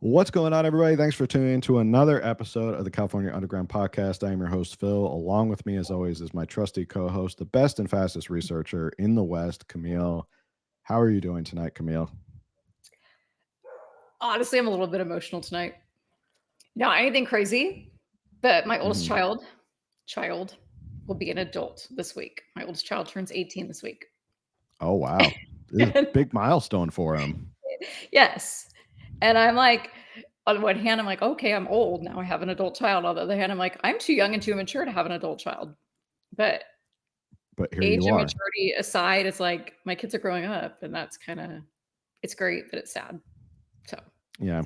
What's going on, everybody? Thanks for tuning in to another episode of the California Underground Podcast. I am your host, Phil. Along with me, as always, is my trusty co-host, the best and fastest researcher in the West, Camille. How are you doing tonight, Camille? Honestly, I'm a little bit emotional tonight. Not anything crazy, but my oldest Mhm. child will be an adult this week. My oldest child turns 18 this week. Oh, wow. This is a big milestone for him. Yes. And I'm like, on one hand, I'm like, okay, I'm old. Now I have an adult child. On the other hand, I'm like, I'm too young and too immature to have an adult child. But But here age you and are. maturity aside, it's like my kids are growing up, and that's kind of it's great, but it's sad. So Yeah.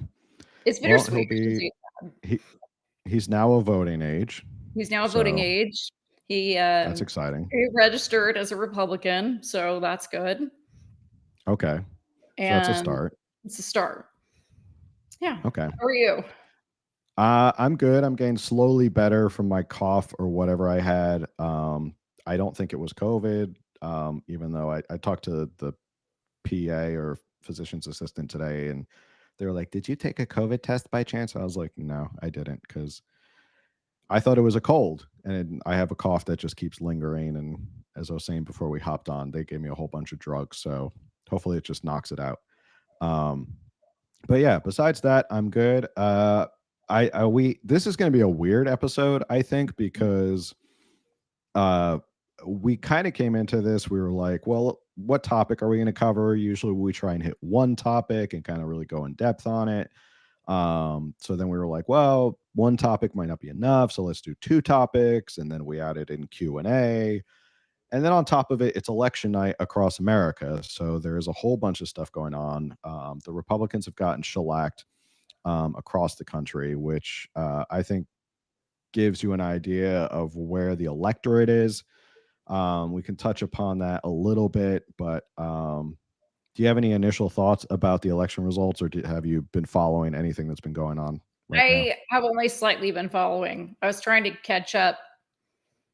it's Well, bittersweet. I should say. he he's now a voting age. He's now voting So age. He that's exciting. he registered as a Republican, so that's good. Okay. So that's a And start. it's a start. Yeah. Okay. How are you? I'm good. I'm getting slowly better from my cough or whatever I had. I don't think it was COVID. Even though I talked to the PA or physician's assistant today, and they were like, "Did you take a COVID test by chance?" I was like, "No, I didn't," because I thought it was a cold, and I have a cough that just keeps lingering. And as I was saying before we hopped on, they gave me a whole bunch of drugs, so hopefully it just knocks it out. Um, but yeah, besides that, I'm good. I we this is going to be a weird episode, I think, because uh we kind of came into this, we were like, well, what topic are we going to cover? Usually we try and hit one topic and kind of really go in depth on it. So then we were like, well, one topic might not be enough, so let's do two topics, and then we added in Q&A. And then on top of it, it's election night across America. So there's a whole bunch of stuff going on. The Republicans have gotten shellacked across the country, which I think gives you an idea of where the electorate is. We can touch upon that a little bit, but do you have any initial thoughts about the election results, or have you been following anything that's been going on right now? I have only slightly been following. I was trying to catch up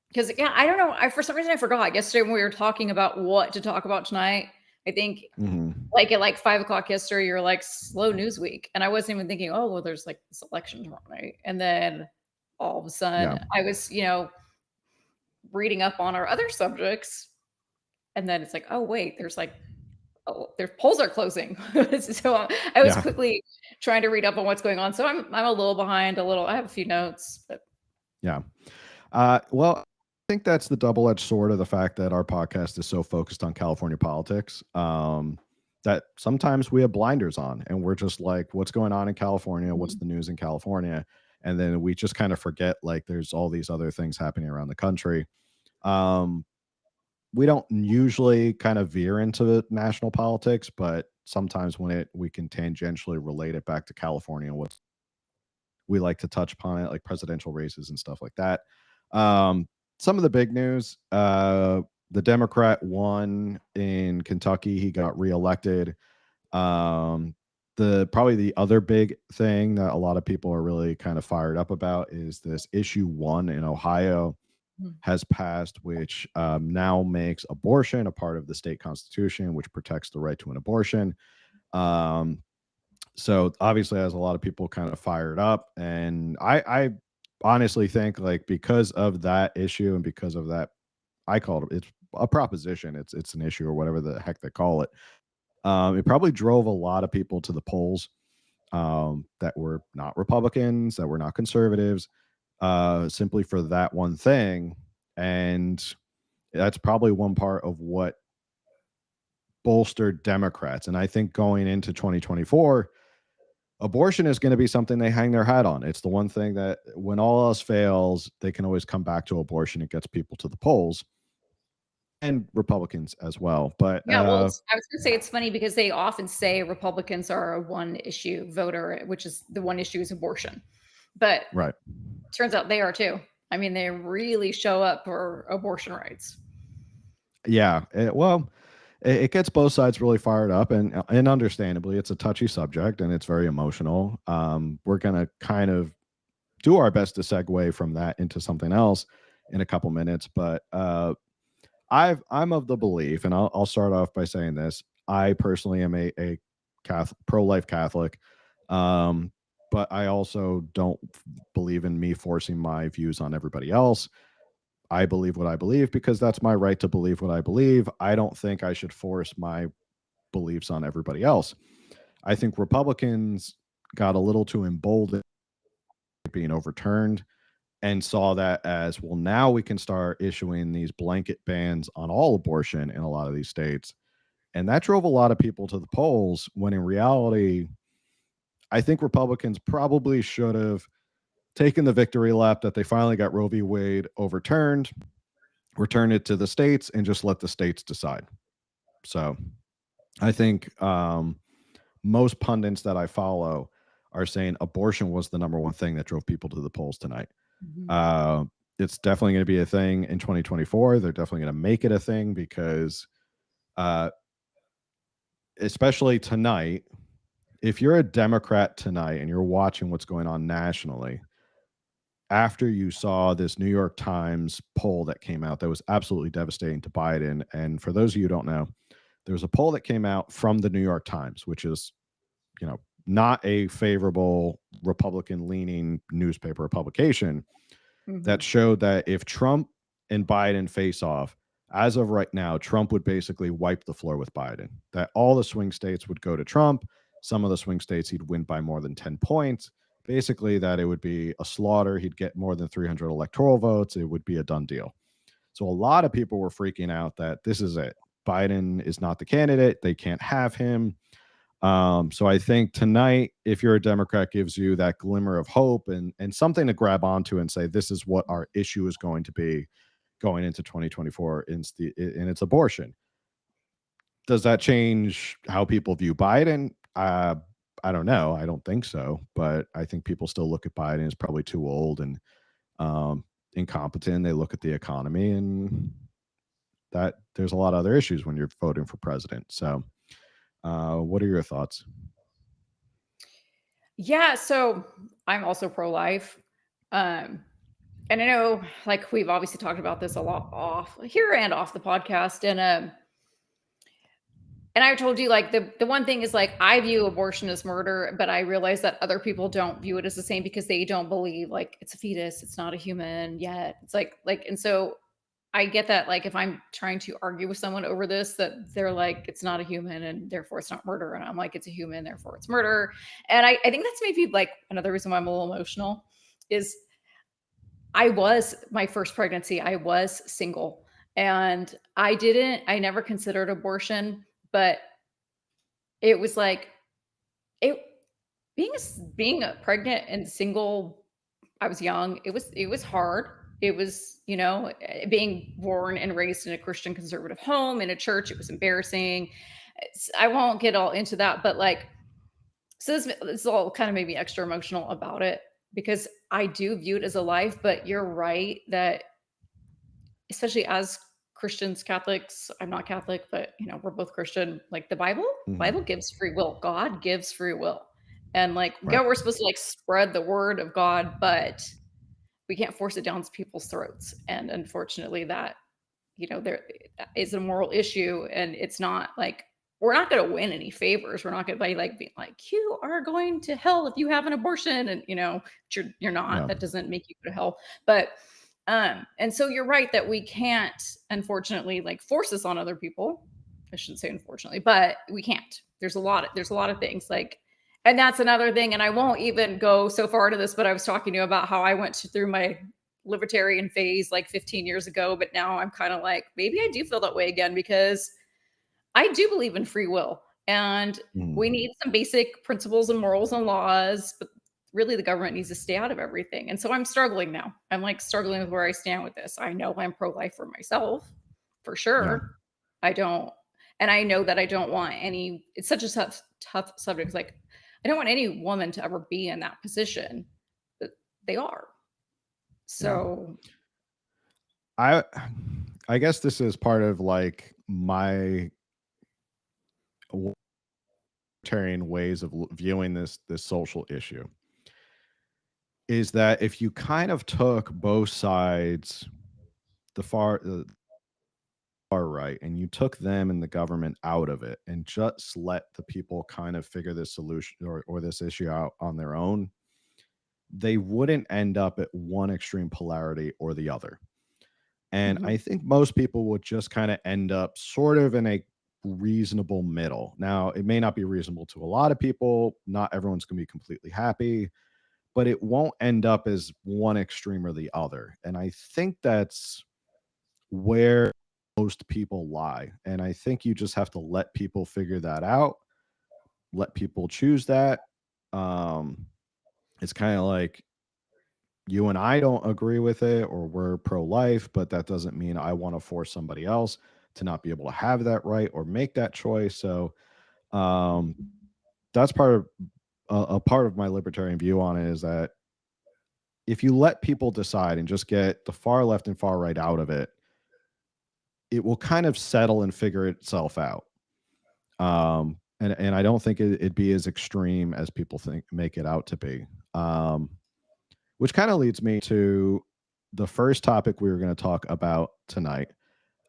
because yeah, I don't know. I for some reason I forgot yesterday when we were talking about what to talk about tonight. I think Hmm. like at like 5 o'clock yesterday, you're like slow news week. And I wasn't even thinking, oh well, there's like this election tomorrow night. And then all of a Yeah. sudden I was, reading up on our other subjects. And then it's like, oh wait, there's like their polls are closing. So I was Yeah. quickly trying to read up on what's going on. So I'm a little behind, a little. I have a few notes, but Yeah. Well, I think that's the double-edged sword of the fact that our podcast is so focused on California politics, that sometimes we have blinders on, and we're just like, what's going on in California? What's Mhm. the news in California? And then we just kind of forget like there's all these other things happening around the country. Um, we don't usually kind of veer into the national politics, but sometimes when we can tangentially relate it back to California and what we like to touch upon it, like presidential races and stuff like that. Some of the big news: the Democrat won in Kentucky; he got reelected. The probably the other big thing that a lot of people are really kind of fired up about is this issue one in Ohio Mhm. has passed, which now makes abortion a part of the state constitution, which protects the right to an abortion. Um, so obviously has a lot of people kind of fired up, and I honestly think like because of that issue and because of that, I call it's a proposition, it's an issue or whatever the heck they call it. It probably drove a lot of people to the polls, that were not Republicans, that were not conservatives, simply for that one thing. And that's probably one part of what bolstered Democrats. And I think going into 2024, abortion is going to be something they hang their hat on. It's the one thing that when all else fails, they can always come back to abortion. It gets people to the polls, and Republicans as well. But Yeah, well, I was gonna say it's funny because they often say Republicans are a one issue voter, which is the one issue is abortion. But right. turns out they are too. I mean, they really show up for abortion rights. Yeah. Well, it gets both sides really fired up, and understandably, it's a touchy subject and it's very emotional. We're gonna kind of do our best to segue from that into something else in a couple minutes, but I'm of the belief, and I'll start off by saying this: I personally am a Catholic, pro-life Catholic. Um, but I also don't believe in me forcing my views on everybody else. I believe what I believe because that's my right to believe what I believe. I don't think I should force my beliefs on everybody else. I think Republicans got a little too emboldened being overturned and saw that as well. Now we can start issuing these blanket bans on all abortion in a lot of these states. And that drove a lot of people to the polls when in reality, I think Republicans probably should have taken the victory lap that they finally got Roe v. Wade overturned, return it to the states, and just let the states decide. So I think most pundits that I follow are saying abortion was the number one thing that drove people to the polls tonight. Mhm. Uh, it's definitely going to be a thing in 2024. They're definitely going to make it a thing because, uh, especially tonight, if you're a Democrat tonight and you're watching what's going on nationally, after you saw this New York Times poll that came out that was absolutely devastating to Biden. And for those of you who don't know, there was a poll that came out from the New York Times, which is, not a favorable Republican leaning newspaper or publication that Mhm. showed that if Trump and Biden face off, as of right now, Trump would basically wipe the floor with Biden. That all the swing states would go to Trump. Some of the swing states he'd win by more than 10 points. Basically, that it would be a slaughter. He'd get more than 300 electoral votes. It would be a done deal. So a lot of people were freaking out that this is it. Biden is not the candidate. They can't have him. So I think tonight, if you're a Democrat, gives you that glimmer of hope and something to grab onto and say, this is what our issue is going to be going into 2024 in its abortion. Does that change how people view Biden? I don't know. I don't think so, but I think people still look at Biden as probably too old and um, incompetent. They look at the economy and that there's a lot of other issues when you're voting for president. So, what are your thoughts? Yeah, so I'm also pro-life. Um, and I know like we've obviously talked about this a lot off here and off the podcast. And I told you like the one thing is like I view abortion as murder, but I realize that other people don't view it as the same because they don't believe like it's a fetus, it's not a human yet. It's like and so I get that like if I'm trying to argue with someone over this, that they're like, it's not a human and therefore it's not murder. And I'm like, it's a human, therefore it's murder. And I think that's maybe like another reason why I'm a little emotional is I was my first pregnancy, I was single and I never considered abortion, but it was like it being pregnant and single. I was young. It was hard. It was, being born and raised in a Christian conservative home in a church. It was embarrassing. I won't get all into that, but like, so this all kind of made me extra emotional about it because I do view it as a life. But you're right that, especially as Christians, Catholics, I'm not Catholic, but we're both Christian. Like the Bible Mhm. gives free will. God gives free will, and like, Right. yeah, we're supposed to like spread the word of God, but we can't force it down people's throats. And unfortunately, that there is a moral issue, and it's not like we're not going to win any favors. We're not going to be like being like you are going to hell if you have an abortion, and you're not. Yeah. That doesn't make you go to hell. But and so you're right that we can't unfortunately like force this on other people. I shouldn't say unfortunately, but we can't. There's a lot of things like, and that's another thing. And I won't even go so far into this, but I was talking to you about how I went through my libertarian phase like 15 years ago, but now I'm kind of like, maybe I do feel that way again because I do believe in free will and we Mhm. need some basic principles and morals and laws, but really the government needs to stay out of everything. And so I'm struggling now. I'm like struggling with where I stand with this. I know I'm pro life for myself for Yeah. sure. I don't, and I know that I don't want any, it's such a tough subject. It's like, I don't want any woman to ever be in that position, but they are. Yeah. So, I I guess this is part of like my libertarian ways of viewing this social issue is that if you kind of took both sides, the far far right and you took them and the government out of it and just let the people kind of figure this solution or this issue out on their own, they wouldn't end up at one extreme polarity or the other. And I Mhm. think most people would just kind of end up sort of in a reasonable middle. Now, it may not be reasonable to a lot of people. Not everyone's going to be completely happy, but it won't end up as one extreme or the other. And I think that's where most people lie. And I think you just have to let people figure that out, let people choose that. Um, it's kind of like you and I don't agree with it or we're pro life, but that doesn't mean I want to force somebody else to not be able to have that right or make that choice. So um, that's part of a part of my libertarian view on it is that if you let people decide and just get the far left and far right out of it, it will kind of settle and figure itself out. And I don't think it'd be as extreme as people think make it out to be. Which kind of leads me to the first topic we were going to talk about tonight.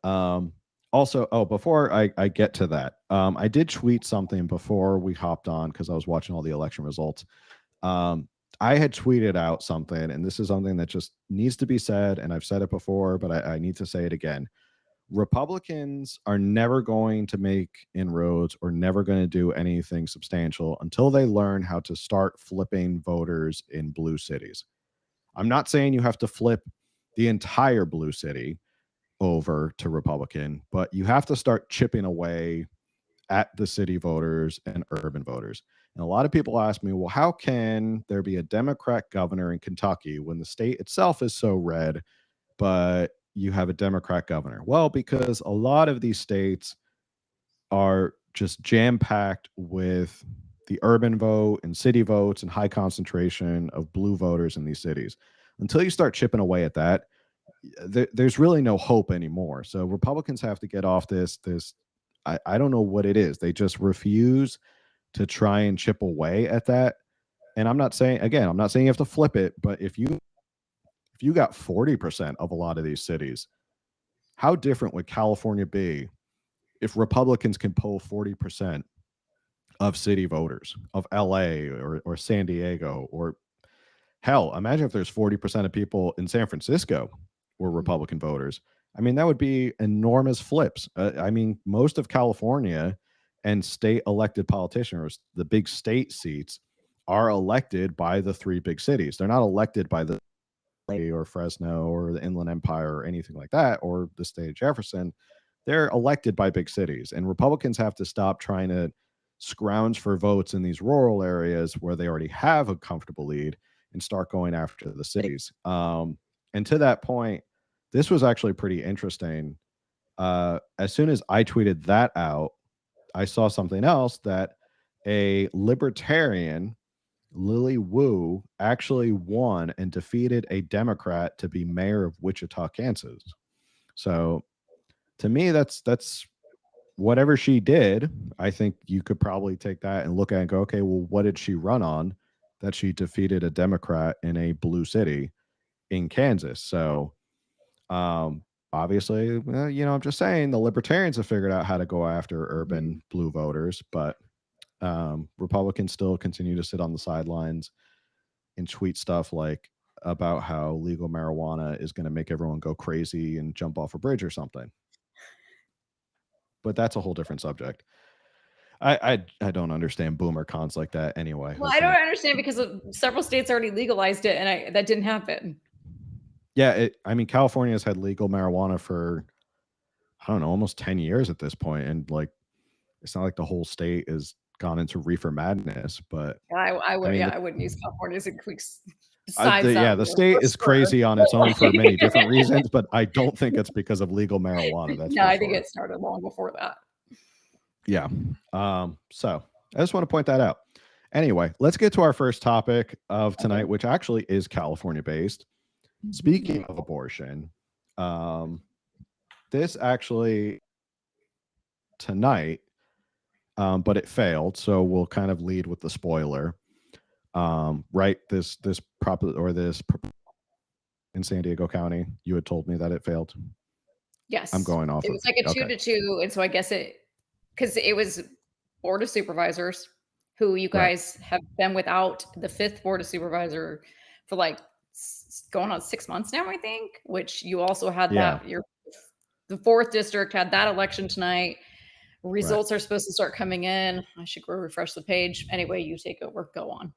Um, Also, oh, before I get to that, I did tweet something before we hopped on because I was watching all the election results. Um, I had tweeted out something, and this is something that just needs to be said, and I've said it before, but I need to say it again. Republicans are never going to make inroads or never going to do anything substantial until they learn how to start flipping voters in blue cities. I'm not saying you have to flip the entire blue city over to Republican, but you have to start chipping away at the city voters and urban voters. And a lot of people ask me, well, how can there be a Democrat governor in Kentucky when the state itself is so red, but you have a Democrat governor? Well, because a lot of these states are just jam packed with the urban vote and city votes and high concentration of blue voters in these cities. Until you start chipping away at that, there's really no hope anymore. So Republicans have to get off this. I don't know what it is. They just refuse to try and chip away at that. And I'm not saying again, I'm not saying you have to flip it, but if you got 40% of a lot of these cities, how different would California be if Republicans can pull 40% of city voters of LA or San Diego or hell, imagine if there's 40% of people in San Francisco were Mhm. Republican voters. I mean, that would be enormous flips. I mean, most of California and state elected politicians, the big state seats, are elected by the three big cities. They're not elected by the or Fresno or the Inland Empire or anything like that, or the state of Jefferson. They're elected by big cities. And Republicans have to stop trying to scrounge for votes in these rural areas where they already have a comfortable lead and start going after the cities. And to that point, this was actually pretty interesting. As soon as I tweeted that out, I saw something else that a libertarian Lily Wu actually won and defeated a Democrat to be mayor of Wichita, Kansas. So to me, that's whatever she did. I think you could probably take that and look at it and go, okay, well, what did she run on that she defeated a Democrat in a blue city in Kansas? So um, obviously, well, I'm just saying the libertarians have figured out how to go after Mhm. urban blue voters, but Republicans still continue to sit on the sidelines and tweet stuff like about how legal marijuana is going to make everyone go crazy and jump off a bridge or something. But that's a whole different subject. I don't understand boomer cons like that anyway. Well, I don't Okay. understand because several states already legalized it, and that didn't happen. Yeah, I mean California's had legal marijuana for I don't know, almost 10 years at this point and like it's not like the whole state is gone into reefer madness, but I I would, mean yeah, I wouldn't use California as a quick besides the that yeah, the state for is sure. crazy on its own for many different reasons, but I don't think it's because of legal marijuana, that's No, for I think sure. it started long before that. Yeah. So I just want to point that out. Anyway, let's get to our first topic of tonight, Okay. which actually is California based. Mhm. Speaking of abortion, um, this actually tonight, but it failed. So we'll kind of lead with the spoiler. Right, this prop or this in San Diego County, you had told me that it failed. I'm Yes. going off It of was like a 2 okay. to 2, and so I guess because it was board of supervisors who you Right. guys have been without the 5th board of supervisor for, like, going on 6 months now, I think, which you also had Yeah. that the 4th district had that election tonight. Right. Results are supposed to start coming in. I should go refresh the page. Anyway, you take over. Go on.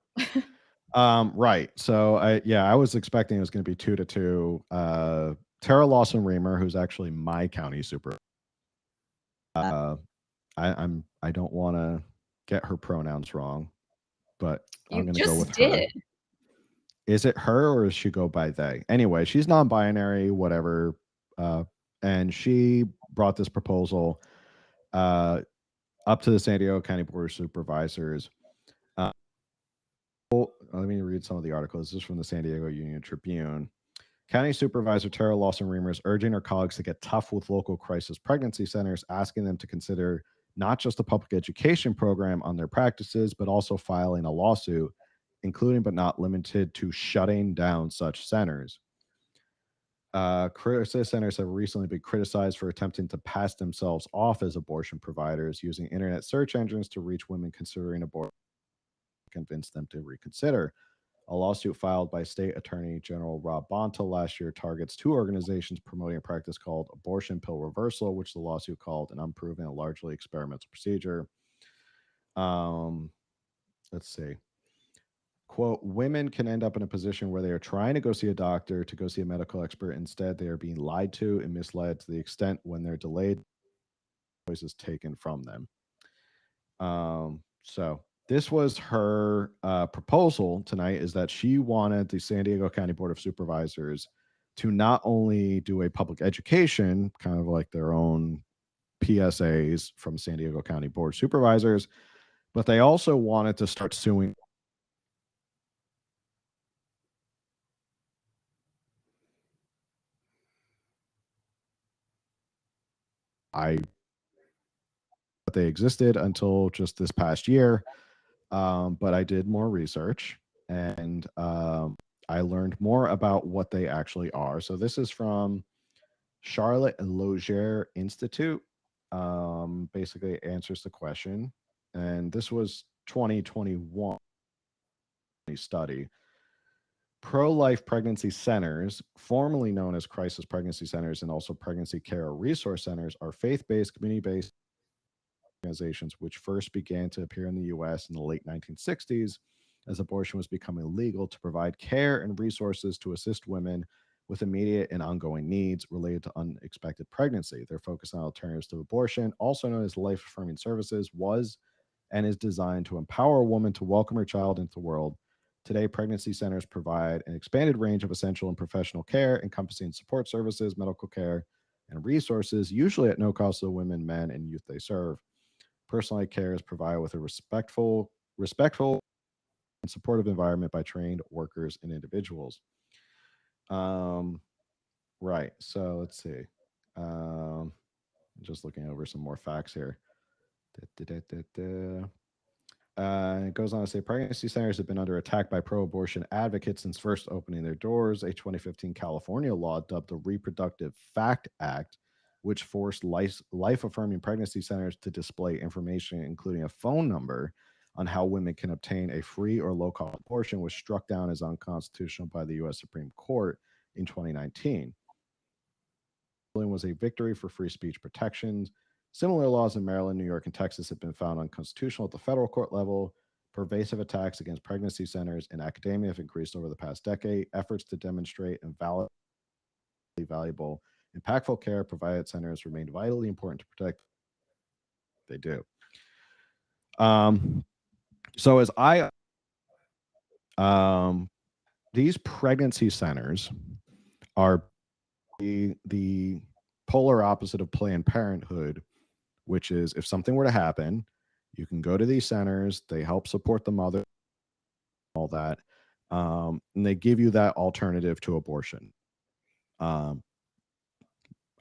Right. So I was expecting it was going to be 2 to 2. Terra Lawson Remer, who's actually my county super. Uh, I don't want to get her pronouns wrong, but I'm You going to go with just her. did. Is it her or does she go by they? Anyway, she's non-binary, whatever. Uh, and she brought this proposal uh, up to the San Diego County Board of Supervisors. Uh, Let me read some of the articles. This is from the San Diego Union Tribune. County Supervisor Terra Lawson Remer is urging her colleagues to get tough with local crisis pregnancy centers, asking them to consider not just a public education program on their practices, but also filing a lawsuit, including but not limited to shutting down such centers. Crisis centers have recently been criticized for attempting to pass themselves off as abortion providers, using internet search engines to reach women considering abortion, convince them to reconsider. A lawsuit filed by State Attorney General Rob Bonta last year targets 2 organizations promoting a practice called abortion pill reversal, which the lawsuit called an unproven and largely experimental procedure. Um, let's see. Quote, women can end up in a position where they are trying to go see a doctor, to go see a medical expert. Instead, they are being lied to and misled to the extent when they're delayed, choices taken from them. So this was her proposal tonight, is that she wanted the San Diego County Board of Supervisors to not only do a public education, kind of like their own PSAs from San Diego County Board of Supervisors, but they also wanted to start suing. I They existed until just this past year, but I did more research and I learned more about what they actually are. So this is from Charlotte and Logier Institute. Basically answers the question, and this was 2021 study. Pro-life pregnancy centers, formerly known as crisis pregnancy centers and also pregnancy care resource centers, are faith-based, community-based organizations which first began to appear in the US in the late 1960s as abortion was becoming legal, to provide care and resources to assist women with immediate and ongoing needs related to unexpected pregnancy. Their focus on alternatives to abortion, also known as life affirming services, was and is designed to empower a woman to welcome her child into the world. Today, pregnancy centers provide an expanded range of essential and professional care, encompassing support services, medical care, and resources, usually at no cost to the women, men, and youth they serve. Personalized care is provided with a respectful and supportive environment by trained workers and individuals. Um, right. So let's see. Um, just looking over some more facts here. Da, da, da, da, da. It goes on to say pregnancy centers have been under attack by pro abortion advocates since first opening their doors. A 2015 California law dubbed the Reproductive Fact Act, which forced life affirming pregnancy centers to display information, including a phone number, on how women can obtain a free or low cost abortion, was struck down as unconstitutional by the U.S. Supreme Court in 2019. Was a victory for free speech protections. Similar laws in Maryland, New York, and Texas have been found unconstitutional at the federal court level. Pervasive attacks against pregnancy centers in academia have increased over the past decade. Efforts to demonstrate and validate valuable, impactful care provided at centers remain vitally important to protect. They do. Um, so as I these pregnancy centers are the polar opposite of Planned Parenthood, which is if something were to happen, you can go to these centers, they help support the mother, all that, and they give you that alternative to abortion. Um,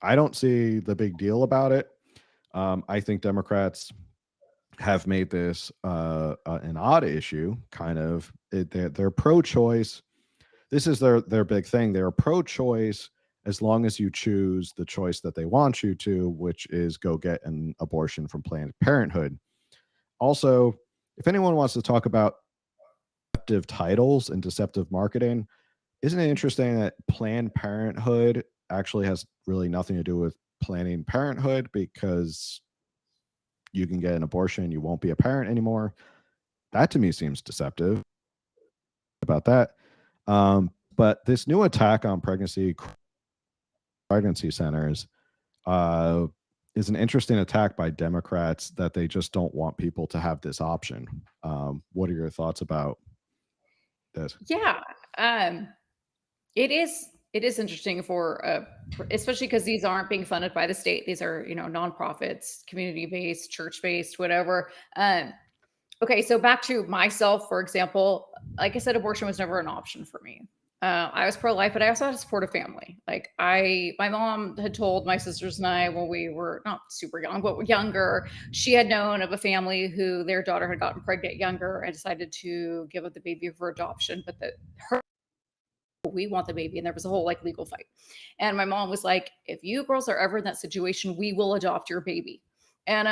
I don't see the big deal about it. I think Democrats have made this an odd issue, kind of. They're pro-choice. This is their big thing. They're pro-choice as long as you choose the choice that they want you to, which is go get an abortion from Planned Parenthood. Also, if anyone wants to talk about deceptive titles and deceptive marketing, isn't it interesting that Planned Parenthood actually has really nothing to do with Planning Parenthood, because you can get an abortion, you won't be a parent anymore? That to me seems deceptive about that. But this new attack on pregnancy centers uh, is an interesting attack by Democrats, that they just don't want people to have this option. What are your thoughts about this? Yeah. Um, it is interesting especially because these aren't being funded by the state. These are, nonprofits, community-based, church-based, whatever. Okay, so back to myself, for example, like I said, abortion was never an option for me. I was pro-life, but I also had to support a family. My mom had told my sisters and I when we were not super young, but younger, she had known of a family who their daughter had gotten pregnant younger and decided to give up the baby for adoption, but we want the baby, and there was a whole legal fight. And my mom was like, if you girls are ever in that situation, we will adopt your baby. And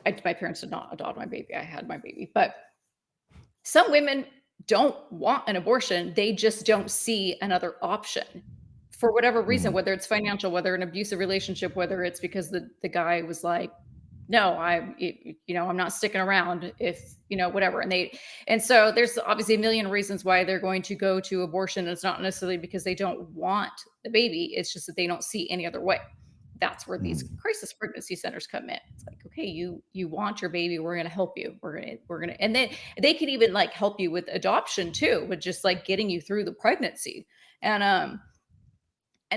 my parents did not adopt my baby. I had my baby. But some women don't want an abortion. They just don't see another option for whatever reason, Mhm. whether it's financial, whether an abusive relationship, whether it's because the guy was like, no, I'm not sticking around if, whatever. And so there's obviously a million reasons why they're going to go to abortion. It's not necessarily because they don't want the baby. It's just that they don't see any other way. That's where these Mhm. crisis pregnancy centers come in. It's like, okay, you want your baby, we're going to help you. We're going to, and then they can even help you with adoption too, with just getting you through the pregnancy. And I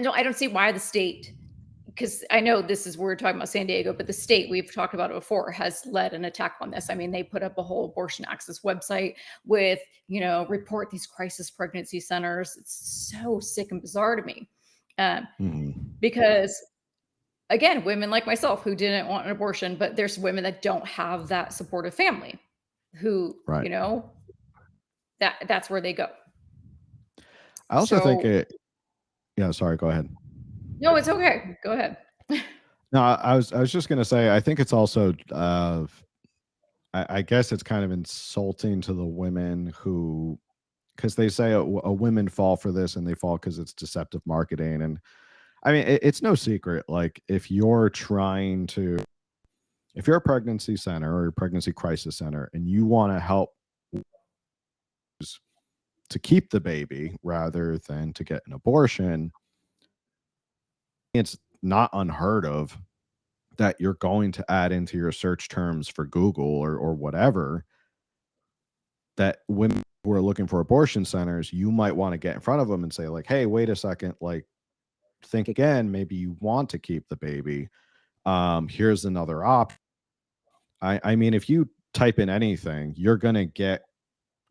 don't see why the state, because I know we're talking about San Diego, but the state, we've talked about it before, has led an attack on this. I mean, they put up a whole abortion access website with, report these crisis pregnancy centers. It's so sick and bizarre to me. Mhm. Because again, women like myself who didn't want an abortion, but there's women that don't have that supportive family who, Right. that's where they go. I also think So, it. Yeah. Sorry. Go ahead. no, it's okay. Go ahead. No, I was just gonna say, I think it's also, I guess it's kind of insulting to the women who, because they say a women fall for this, and they fall because it's deceptive marketing. And I mean, it's no secret. Like, if you're a pregnancy center or a pregnancy crisis center, and you want to help to keep the baby rather than to get an abortion, it's not unheard of that you're going to add into your search terms for Google or whatever, that women who are looking for abortion centers, you might want to get in front of them and say, like, hey, wait a second, like, think again, maybe you want to keep the baby. Here's another option. I mean, if you type in anything, you're gonna get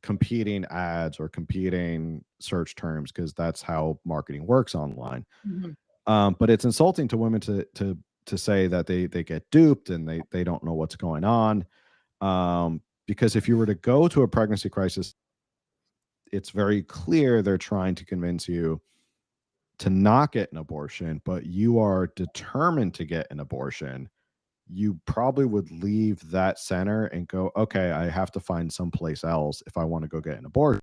competing ads or competing search terms, because that's how marketing works online. Mhm. But it's insulting to women to say that they get duped, and they don't know what's going on. Because if you were to go to a pregnancy crisis, it's very clear they're trying to convince you to not get an abortion, but you are determined to get an abortion. You probably would leave that center and go, okay, I have to find someplace else if I want to go get an abortion,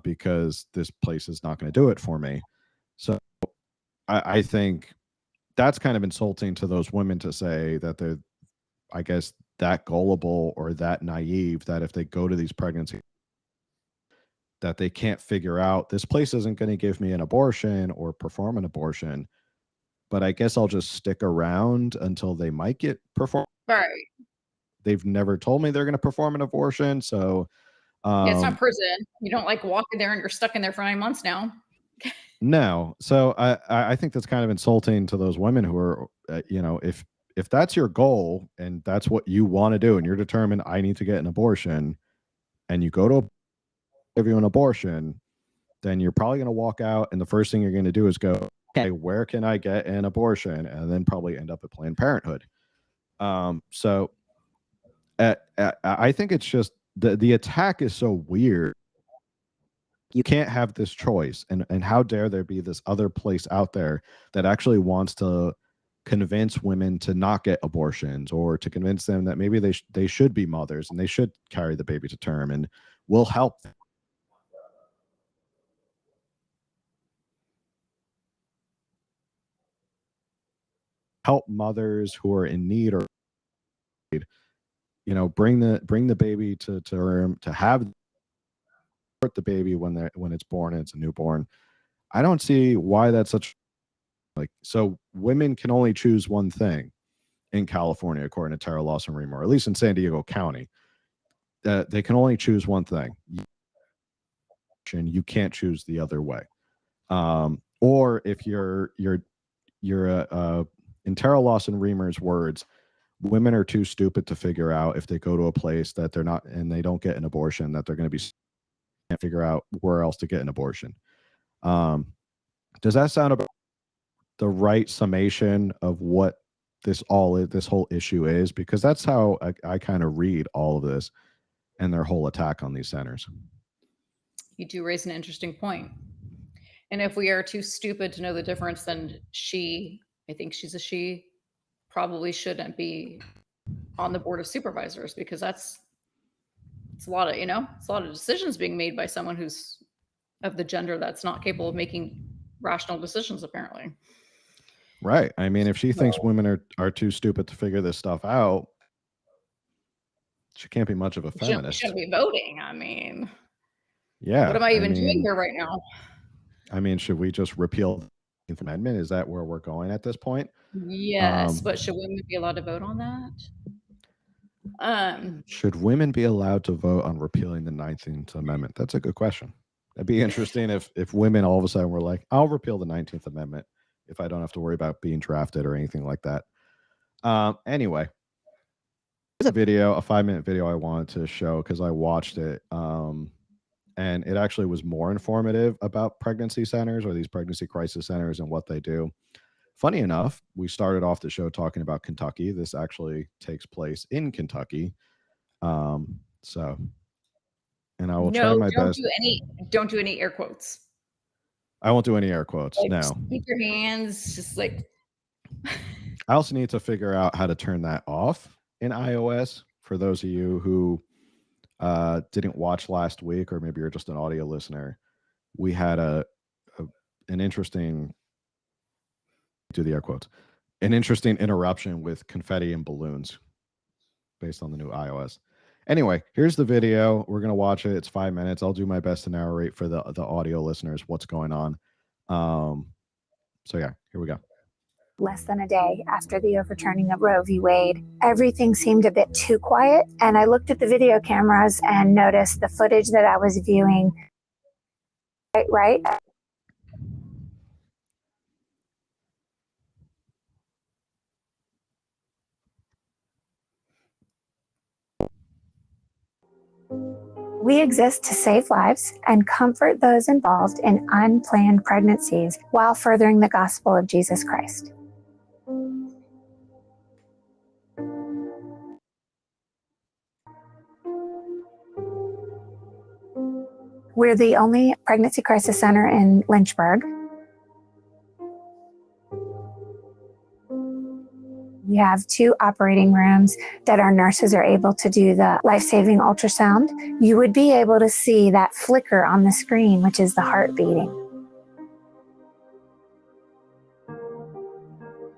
because this place is not going to do it for me. So I think that's kind of insulting to those women, to say that they're, I guess, that gullible or that naive, that if they go to these pregnancy, that they can't figure out, this place isn't going to give me an abortion or perform an abortion, but I guess I'll just stick around until they might get perform. Right. They've never told me they're going to perform an abortion, so Yeah, it's not um prison. You don't walk in there and you're stuck in there for 9 months now. no. So I think that's kind of insulting to those women who are, if that's your goal and that's what you want to do, and you're determined, I need to get an abortion, and you go to give you an abortion, then you're probably going to walk out, and the first thing you're going to do is go, okay, where can I get an abortion? And then probably end up at Planned Parenthood. So I think it's just the attack is so weird. You can't have this choice. And how dare there be this other place out there that actually wants to convince women to not get abortions, or to convince them that maybe they should be mothers and they should carry the baby to term, and will help mothers who are in need, or bring the baby to term, to have the baby when it's born and it's a newborn. I don't see why that's such, like, so women can only choose one thing in California, according to Terra, Lawson, Remer, or at least in San Diego County. They can only choose one thing. You can't choose the other way. Or if you're in Terra, Lawson, Remer's words, women are too stupid to figure out, if they go to a place that they're not and they don't get an abortion, that they're going to be can't figure out where else to get an abortion. Does that sound about the right summation of what this whole issue is? Because that's how I kind of read all of this and their whole attack on these centers. You do raise an interesting point. And if we are too stupid to know the difference, then I think she's a she, probably shouldn't be on the board of supervisors, because it's a lot of, it's a lot of decisions being made by someone who's of the gender that's not capable of making rational decisions, apparently. Right. I mean, if she thinks women are too stupid to figure this stuff out, she can't be much of a feminist. She shouldn't be voting. I mean, yeah. What am I even doing here right now? I mean, should we just repeal the 19th Amendment? Is that where we're going at this point? Yes, but should women be allowed to vote on that? Should women be allowed to vote on repealing the 19th Amendment? That's a good question. It'd be interesting if women all of a sudden were like, I'll repeal the 19th Amendment if I don't have to worry about being drafted or anything like that. Anyway, there's a 5-minute video I wanted to show because I watched it. And it actually was more informative about pregnancy centers, or these pregnancy crisis centers, and what they do. Funny enough, we started off the show talking about Kentucky. This actually takes place in Kentucky. And I will try my best. Don't do any air quotes. I won't do any air quotes. Like, no. Keep your hands just like. I also need to figure out how to turn that off in iOS. For those of you who didn't watch last week, or maybe you're just an audio listener, we had an interesting, do the air quotes, an interesting interruption with confetti and balloons based on the new iOS. Anyway, here's the video. We're going to watch it. It's 5 minutes. I'll do my best to narrate for the audio listeners what's going on. So yeah, here we go. Less than a day after the overturning of Roe v. Wade, everything seemed a bit too quiet, and I looked at the video cameras and noticed the footage that I was viewing. Right? We exist to save lives and comfort those involved in unplanned pregnancies while furthering the gospel of Jesus Christ. We're the only pregnancy crisis center in Lynchburg. We have 2 operating rooms that our nurses are able to do the life-saving ultrasound. You would be able to see that flicker on the screen, which is the heart beating.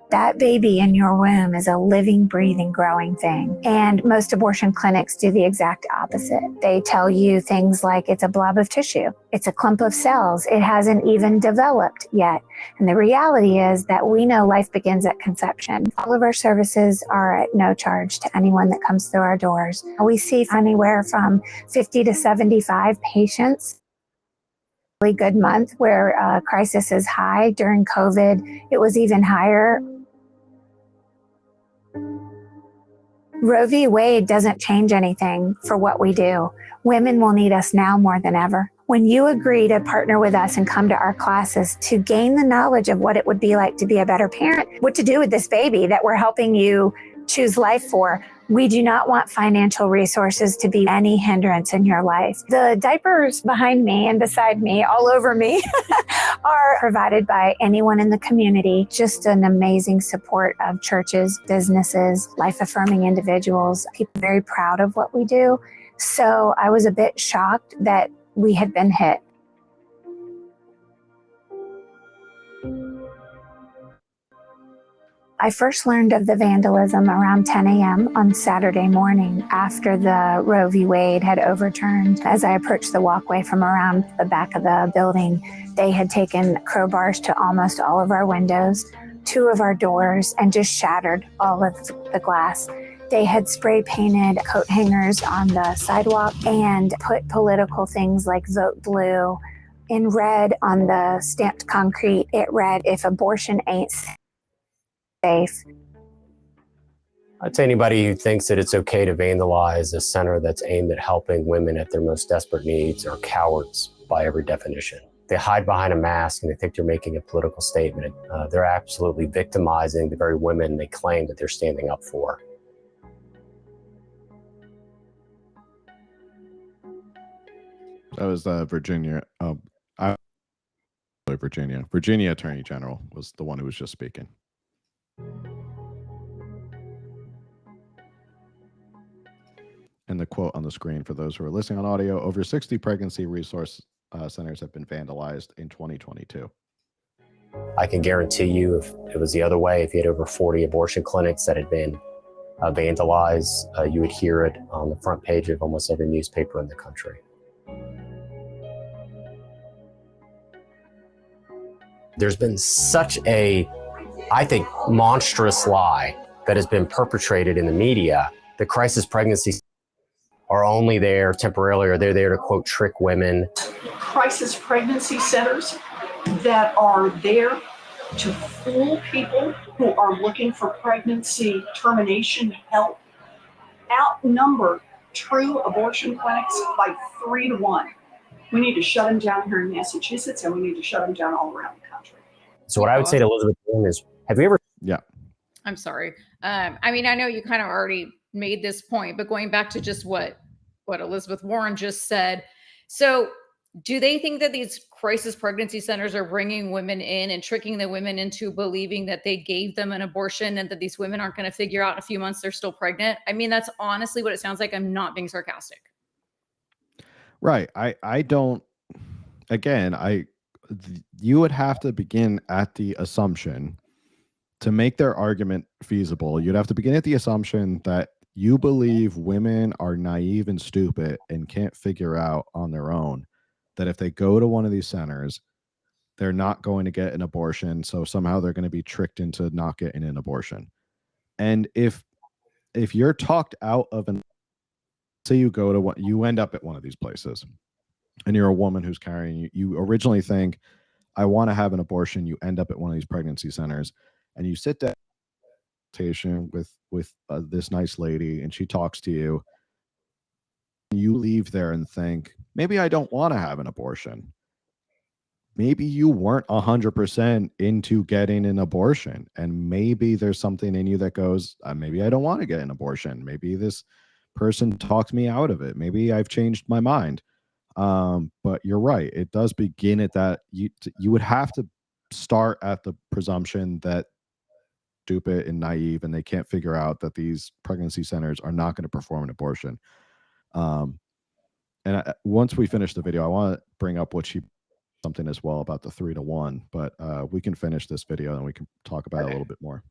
That baby in your womb is a living, breathing, growing thing. And most abortion clinics do the exact opposite. They tell you things like it's a blob of tissue, it's a clump of cells, it hasn't even developed yet. And the reality is that we know life begins at conception. All of our services are at no charge to anyone that comes through our doors. We see anywhere from 50 to 75 patients. Really good month where crisis is high. During COVID, it was even higher. Roe v. Wade doesn't change anything for what we do. Women will need us now more than ever. When you agree to partner with us and come to our classes to gain the knowledge of what it would be like to be a better parent, what to do with this baby that we're helping you choose life for, We do not want financial resources to be any hindrance in your life. The diapers behind me and beside me, all over me, are provided by anyone in the community. Just an amazing support of churches, businesses, life-affirming individuals. People are very proud of what we do. So I was a bit shocked that we had been hit. I first learned of the vandalism around 10 a.m. on Saturday morning after the Roe v. Wade had overturned. As I approached the walkway from around the back of the building, they had taken crowbars to almost all of our windows, 2 of our doors, and just shattered all of the glass. They had spray painted coat hangers on the sidewalk and put political things like vote blue. In red on the stamped concrete, it read, "If abortion ain't safe." I'd say anybody who thinks that it's okay to vandalize a center that's aimed at helping women at their most desperate needs are cowards by every definition. They hide behind a mask and they think they're making a political statement. They're absolutely victimizing the very women they claim that they're standing up for. That was Virginia. Virginia Attorney General was the one who was just speaking. And the quote on the screen for those who are listening on audio: over 60 pregnancy resource centers have been vandalized in 2022. I can guarantee you, if it was the other way, if you had over 40 abortion clinics that had been vandalized, you would hear it on the front page of almost every newspaper in the country. There's been such a, I think, monstrous lie that has been perpetrated in the media. The crisis pregnancies are only there temporarily, or they're there to, quote, trick women. Crisis pregnancy centers that are there to fool people who are looking for pregnancy termination help outnumber true abortion clinics by 3 to 1. We need to shut them down here in Massachusetts, and we need to shut them down all around the country. So what I would say to Elizabeth Warren is, have you ever... Yeah. I'm sorry. I mean, I know you kind of already made this point, but going back to just what Elizabeth Warren just said. So do they think that these crisis pregnancy centers are bringing women in and tricking the women into believing that they gave them an abortion and that these women aren't going to figure out in a few months they're still pregnant? I mean, that's honestly what it sounds like. I'm not being sarcastic. Right. I don't, again, you would have to begin at the assumption to make their argument feasible. You'd have to begin at the assumption that you believe women are naive and stupid and can't figure out on their own that if they go to one of these centers, they're not going to get an abortion. So somehow they're going to be tricked into not getting an abortion. And if you're talked out of an, say you go to what, you end up at one of these places and you're a woman who's carrying, you originally think, I want to have an abortion. You end up at one of these pregnancy centers and you sit down with this nice lady and she talks to you. You leave there and think, maybe I don't want to have an abortion. Maybe you weren't 100% into getting an abortion, and maybe there's something in you that goes, maybe I don't want to get an abortion. Maybe this person talked me out of it. Maybe I've changed my mind. But you're right. It does begin at that. You would have to start at the presumption that stupid and naive and they can't figure out that these pregnancy centers are not going to perform an abortion. Once we finish the video, I want to bring up something as well about the 3 to 1, but we can finish this video and we can talk about it a little bit more.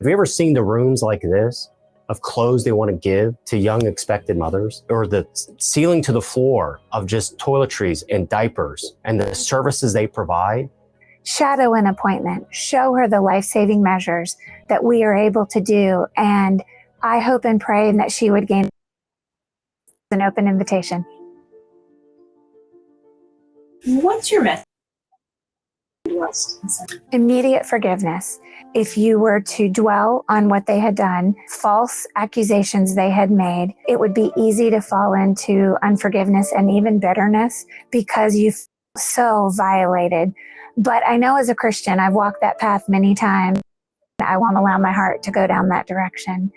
Have you ever seen the rooms like this of clothes they want to give to young expected mothers, or the ceiling to the floor of just toiletries and diapers and the services they provide? Shadow an appointment, show her the life-saving measures that we are able to do. And I hope and pray that she would gain an open invitation. What's your message? Immediate forgiveness. If you were to dwell on what they had done, false accusations they had made, it would be easy to fall into unforgiveness and even bitterness because you feel so violated. But I know as a Christian, I've walked that path many times. I won't allow my heart to go down that direction.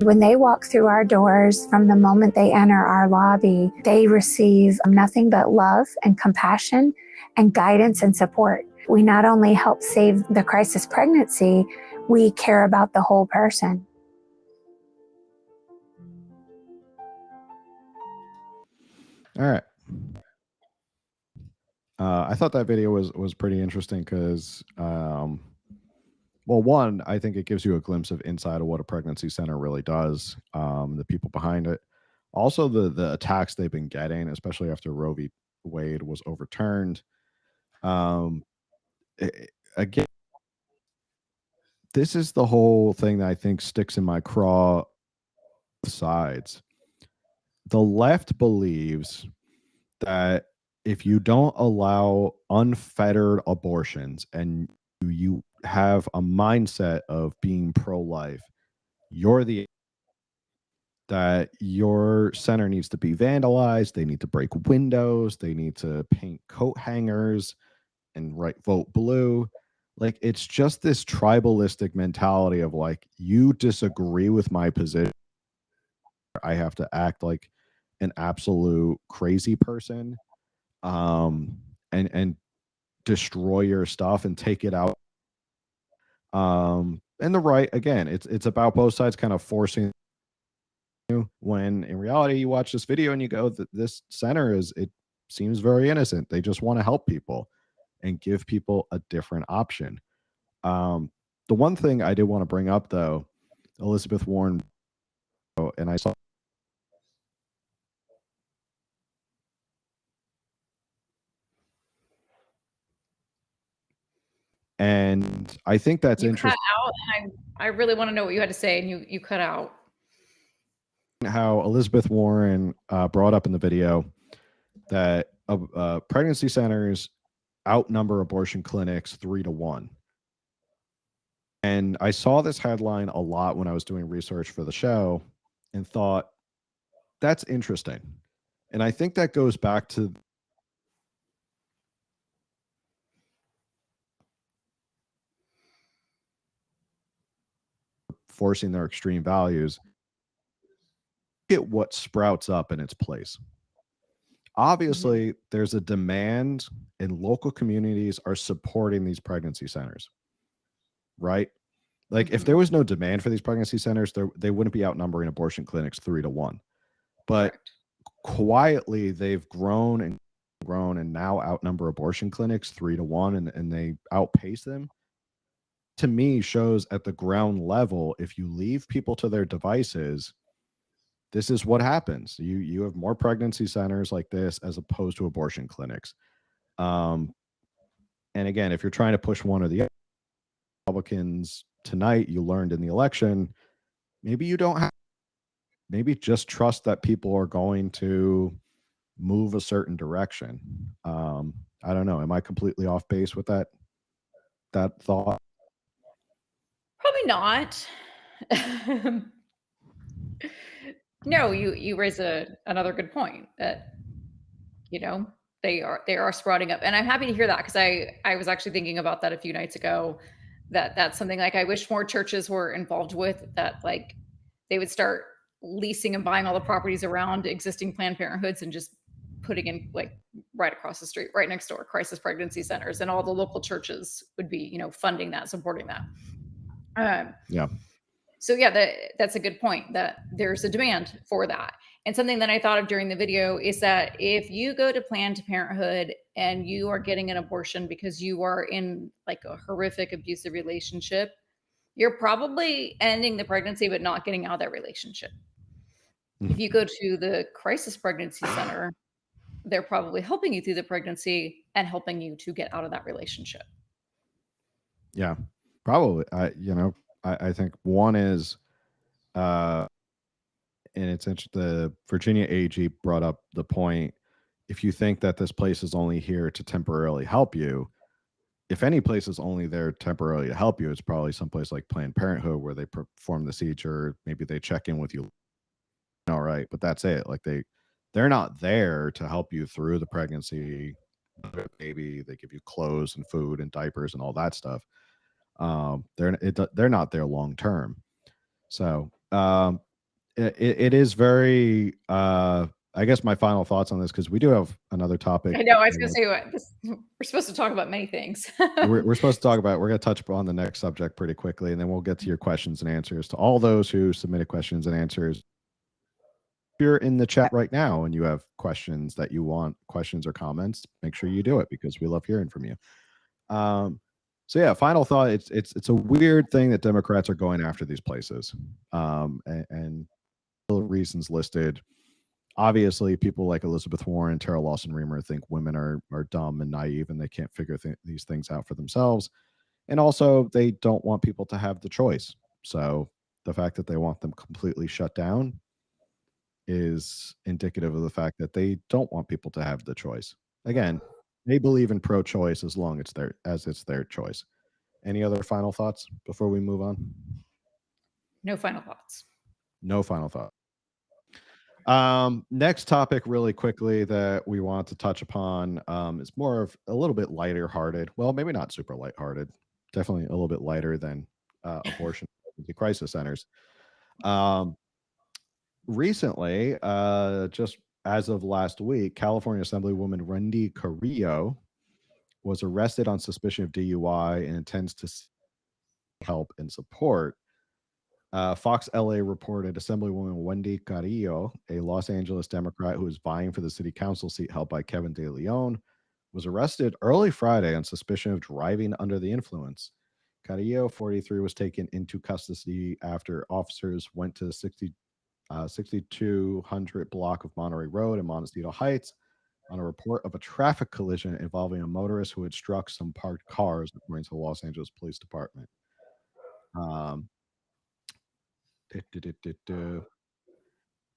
When they walk through our doors, from the moment they enter our lobby, they receive nothing but love and compassion and guidance and support. We not only help save the crisis pregnancy, we care about the whole person. All right. I thought that video was pretty interesting because, well, one, I think it gives you a glimpse of inside of what a pregnancy center really does, the people behind it, also the attacks they've been getting, especially after Roe v. Wade was overturned. Um, Again, this is the whole thing that I think sticks in my craw. Sides. The left believes that if you don't allow unfettered abortions and you have a mindset of being pro-life, you're the that your center needs to be vandalized, they need to break windows, they need to paint coat hangers and write vote blue. Like, it's just this tribalistic mentality of like, you disagree with my position, I have to act like an absolute crazy person, and destroy your stuff and take it out. And the right, again, it's about both sides kind of forcing you, when in reality you watch this video and you go, that this center it seems very innocent. They just want to help people and give people a different option. The one thing I did want to bring up though, Elizabeth Warren, and I saw, and I think that's You cut interesting out, and I really want to know what you had to say, and you cut out. how Elizabeth Warren brought up in the video that pregnancy centers outnumber abortion clinics 3-1. And I saw this headline a lot when I was doing research for the show and thought, that's interesting. And I think that goes back to forcing their extreme values. Look at what sprouts up in its place. Obviously, there's a demand, and local communities are supporting these pregnancy centers, right? Like, if there was no demand for these pregnancy centers, they wouldn't be outnumbering abortion clinics 3-1. But Correct. quietly, they've grown and now outnumber abortion clinics 3-1, and they outpace them. To me, shows at the ground level, if you leave people to their devices, this is what happens. You have more pregnancy centers like this as opposed to abortion clinics. And again, if you're trying to push one or the other, Republicans tonight, you learned in the election, maybe you don't have, maybe just trust that people are going to move a certain direction. I don't know. Am I completely off base with that thought? Probably not. No, you raise another good point that, you know, they are sprouting up, and I'm happy to hear that, because I was actually thinking about that a few nights ago, that's something like I wish more churches were involved with, that like they would start leasing and buying all the properties around existing Planned Parenthoods and just putting in, like, right across the street, right next door, crisis pregnancy centers, and all the local churches would be, funding that, supporting that. Yeah. So yeah, that's a good point, that there's a demand for that. And something that I thought of during the video is that if you go to Planned Parenthood and you are getting an abortion because you are in like a horrific abusive relationship, you're probably ending the pregnancy but not getting out of that relationship. If you go to the crisis pregnancy center, they're probably helping you through the pregnancy and helping you to get out of that relationship. Yeah, probably. I think one is, and it's interesting. The Virginia AG brought up the point: if you think that this place is only here to temporarily help you, if any place is only there temporarily to help you, it's probably someplace like Planned Parenthood, where they perform the seizure. Maybe they check in with you, all right, but that's it. Like, they're not there to help you through the pregnancy, baby. They give you clothes and food and diapers and all that stuff. They're not there long term. So um, it is very. I guess my final thoughts on this, because we do have another topic. I know. I was going to say we're supposed to talk about many things. we're supposed to talk about. We're going to touch upon the next subject pretty quickly, and then we'll get to your questions and answers. To all those who submitted questions and answers, if you're in the chat right now and you have questions that you want, questions or comments, make sure you do it, because we love hearing from you. So yeah, final thought. It's a weird thing that Democrats are going after these places, and the reasons listed. Obviously, people like Elizabeth Warren, Terra, Lawson, Remer think women are dumb and naive, and they can't figure these things out for themselves. And also, they don't want people to have the choice. So the fact that they want them completely shut down is indicative of the fact that they don't want people to have the choice. Again, they believe in pro-choice as long as it's their choice. Any other final thoughts before we move on? No final thoughts. No final thought. Next topic really quickly that we want to touch upon is more of a little bit lighter hearted. Well, maybe not super lighthearted. Definitely a little bit lighter than abortion crisis centers. Recently, just as of last week, California Assemblywoman Wendy Carrillo was arrested on suspicion of DUI and intends to help and support. Fox LA reported Assemblywoman Wendy Carrillo, a Los Angeles Democrat who is vying for the city council seat held by Kevin De Leon, was arrested early Friday on suspicion of driving under the influence. Carrillo, 43, was taken into custody after officers went to the 6200 block of Monterey Road in Montecito Heights on a report of a traffic collision involving a motorist who had struck some parked cars, according to the Los Angeles Police Department.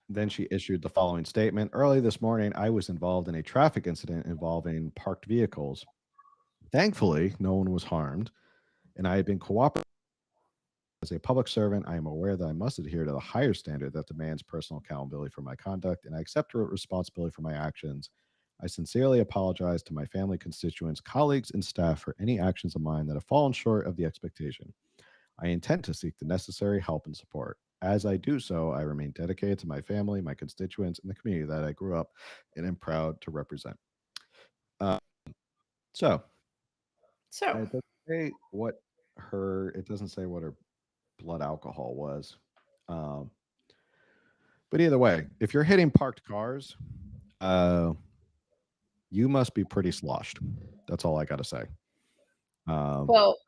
Then she issued the following statement. Early this morning, I was involved in a traffic incident involving parked vehicles. Thankfully, no one was harmed, and I had been cooperating. As a public servant, I am aware that I must adhere to the higher standard that demands personal accountability for my conduct, and I accept responsibility for my actions. I sincerely apologize to my family, constituents, colleagues, and staff for any actions of mine that have fallen short of the expectation. I intend to seek the necessary help and support. As I do so, I remain dedicated to my family, my constituents, and the community that I grew up and am proud to represent. So it doesn't say what it doesn't say what her blood alcohol was. But either way, if you're hitting parked cars, you must be pretty sloshed. That's all I got to say. Well,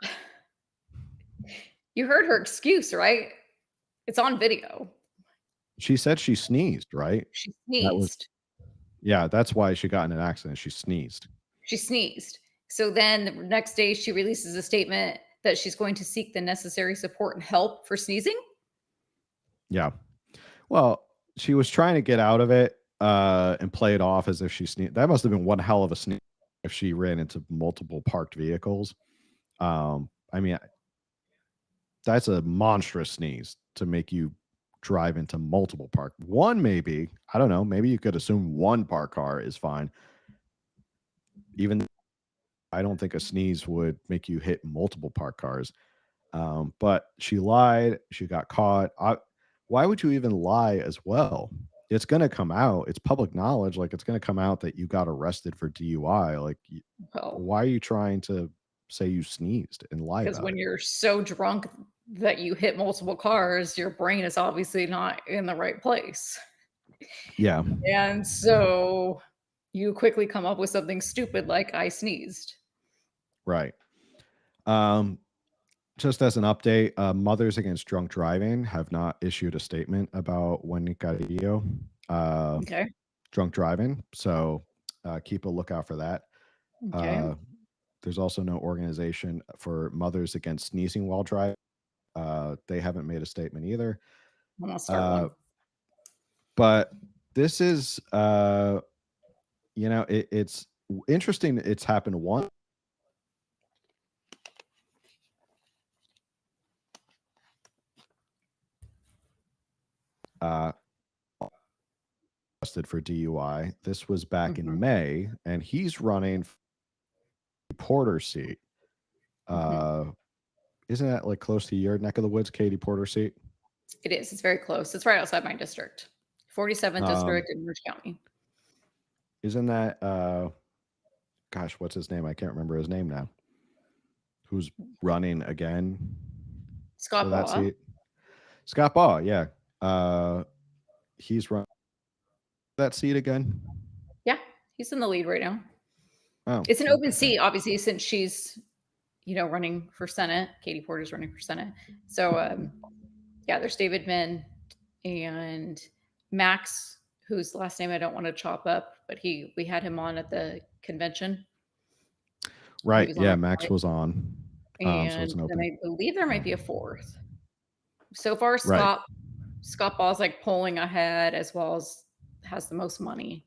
you heard her excuse, right? It's on video. She said she sneezed, right? She sneezed. Yeah, that's why she got in an accident. She sneezed. She sneezed. So then the next day she releases a statement that she's going to seek the necessary support and help for sneezing. Yeah. Well, she was trying to get out of it and play it off as if she sneezed. That must have been one hell of a sneeze if she ran into multiple parked vehicles. I mean, that's a monstrous sneeze to make you drive into multiple park. One, maybe, I don't know, maybe you could assume one parked car is fine. Even I don't think a sneeze would make you hit multiple parked cars. But she lied. She got caught. Why would you even lie as well? It's going to come out. It's public knowledge. Like, it's going to come out that you got arrested for DUI. Like, why are you trying to say you sneezed and lie? Because when you're so drunk that you hit multiple cars, your brain is obviously not in the right place. Yeah. And so you quickly come up with something stupid like I sneezed. Right. Just as an update, Mothers Against Drunk Driving have not issued a statement about Wendy Carrillo drunk driving. So keep a lookout for that. Okay. There's also no organization for Mothers Against Sneezing while driving. They haven't made a statement either. I'm gonna start one. But this is, it's interesting. It's happened once. Arrested for DUI. This was back in May, and he's running Porter seat. Isn't that like close to your neck of the woods, Katie Porter seat? It is. It's very close. It's right outside my district. 47th district in Orange County. Isn't that gosh, what's his name? I can't remember his name now. Who's running again? Scott Baugh. Seat? Scott Baugh, yeah. He's running that seat again. Yeah, he's in the lead right now. Oh, it's an open seat, obviously, since she's, running for Senate. Katie Porter's running for Senate. So, yeah, there's David Min and Max, whose last name I don't want to chop up, but we had him on at the convention. Right. Yeah, Max was on. And so then I believe there might be a fourth. So far, Scott Ball's like polling ahead, as well as has the most money.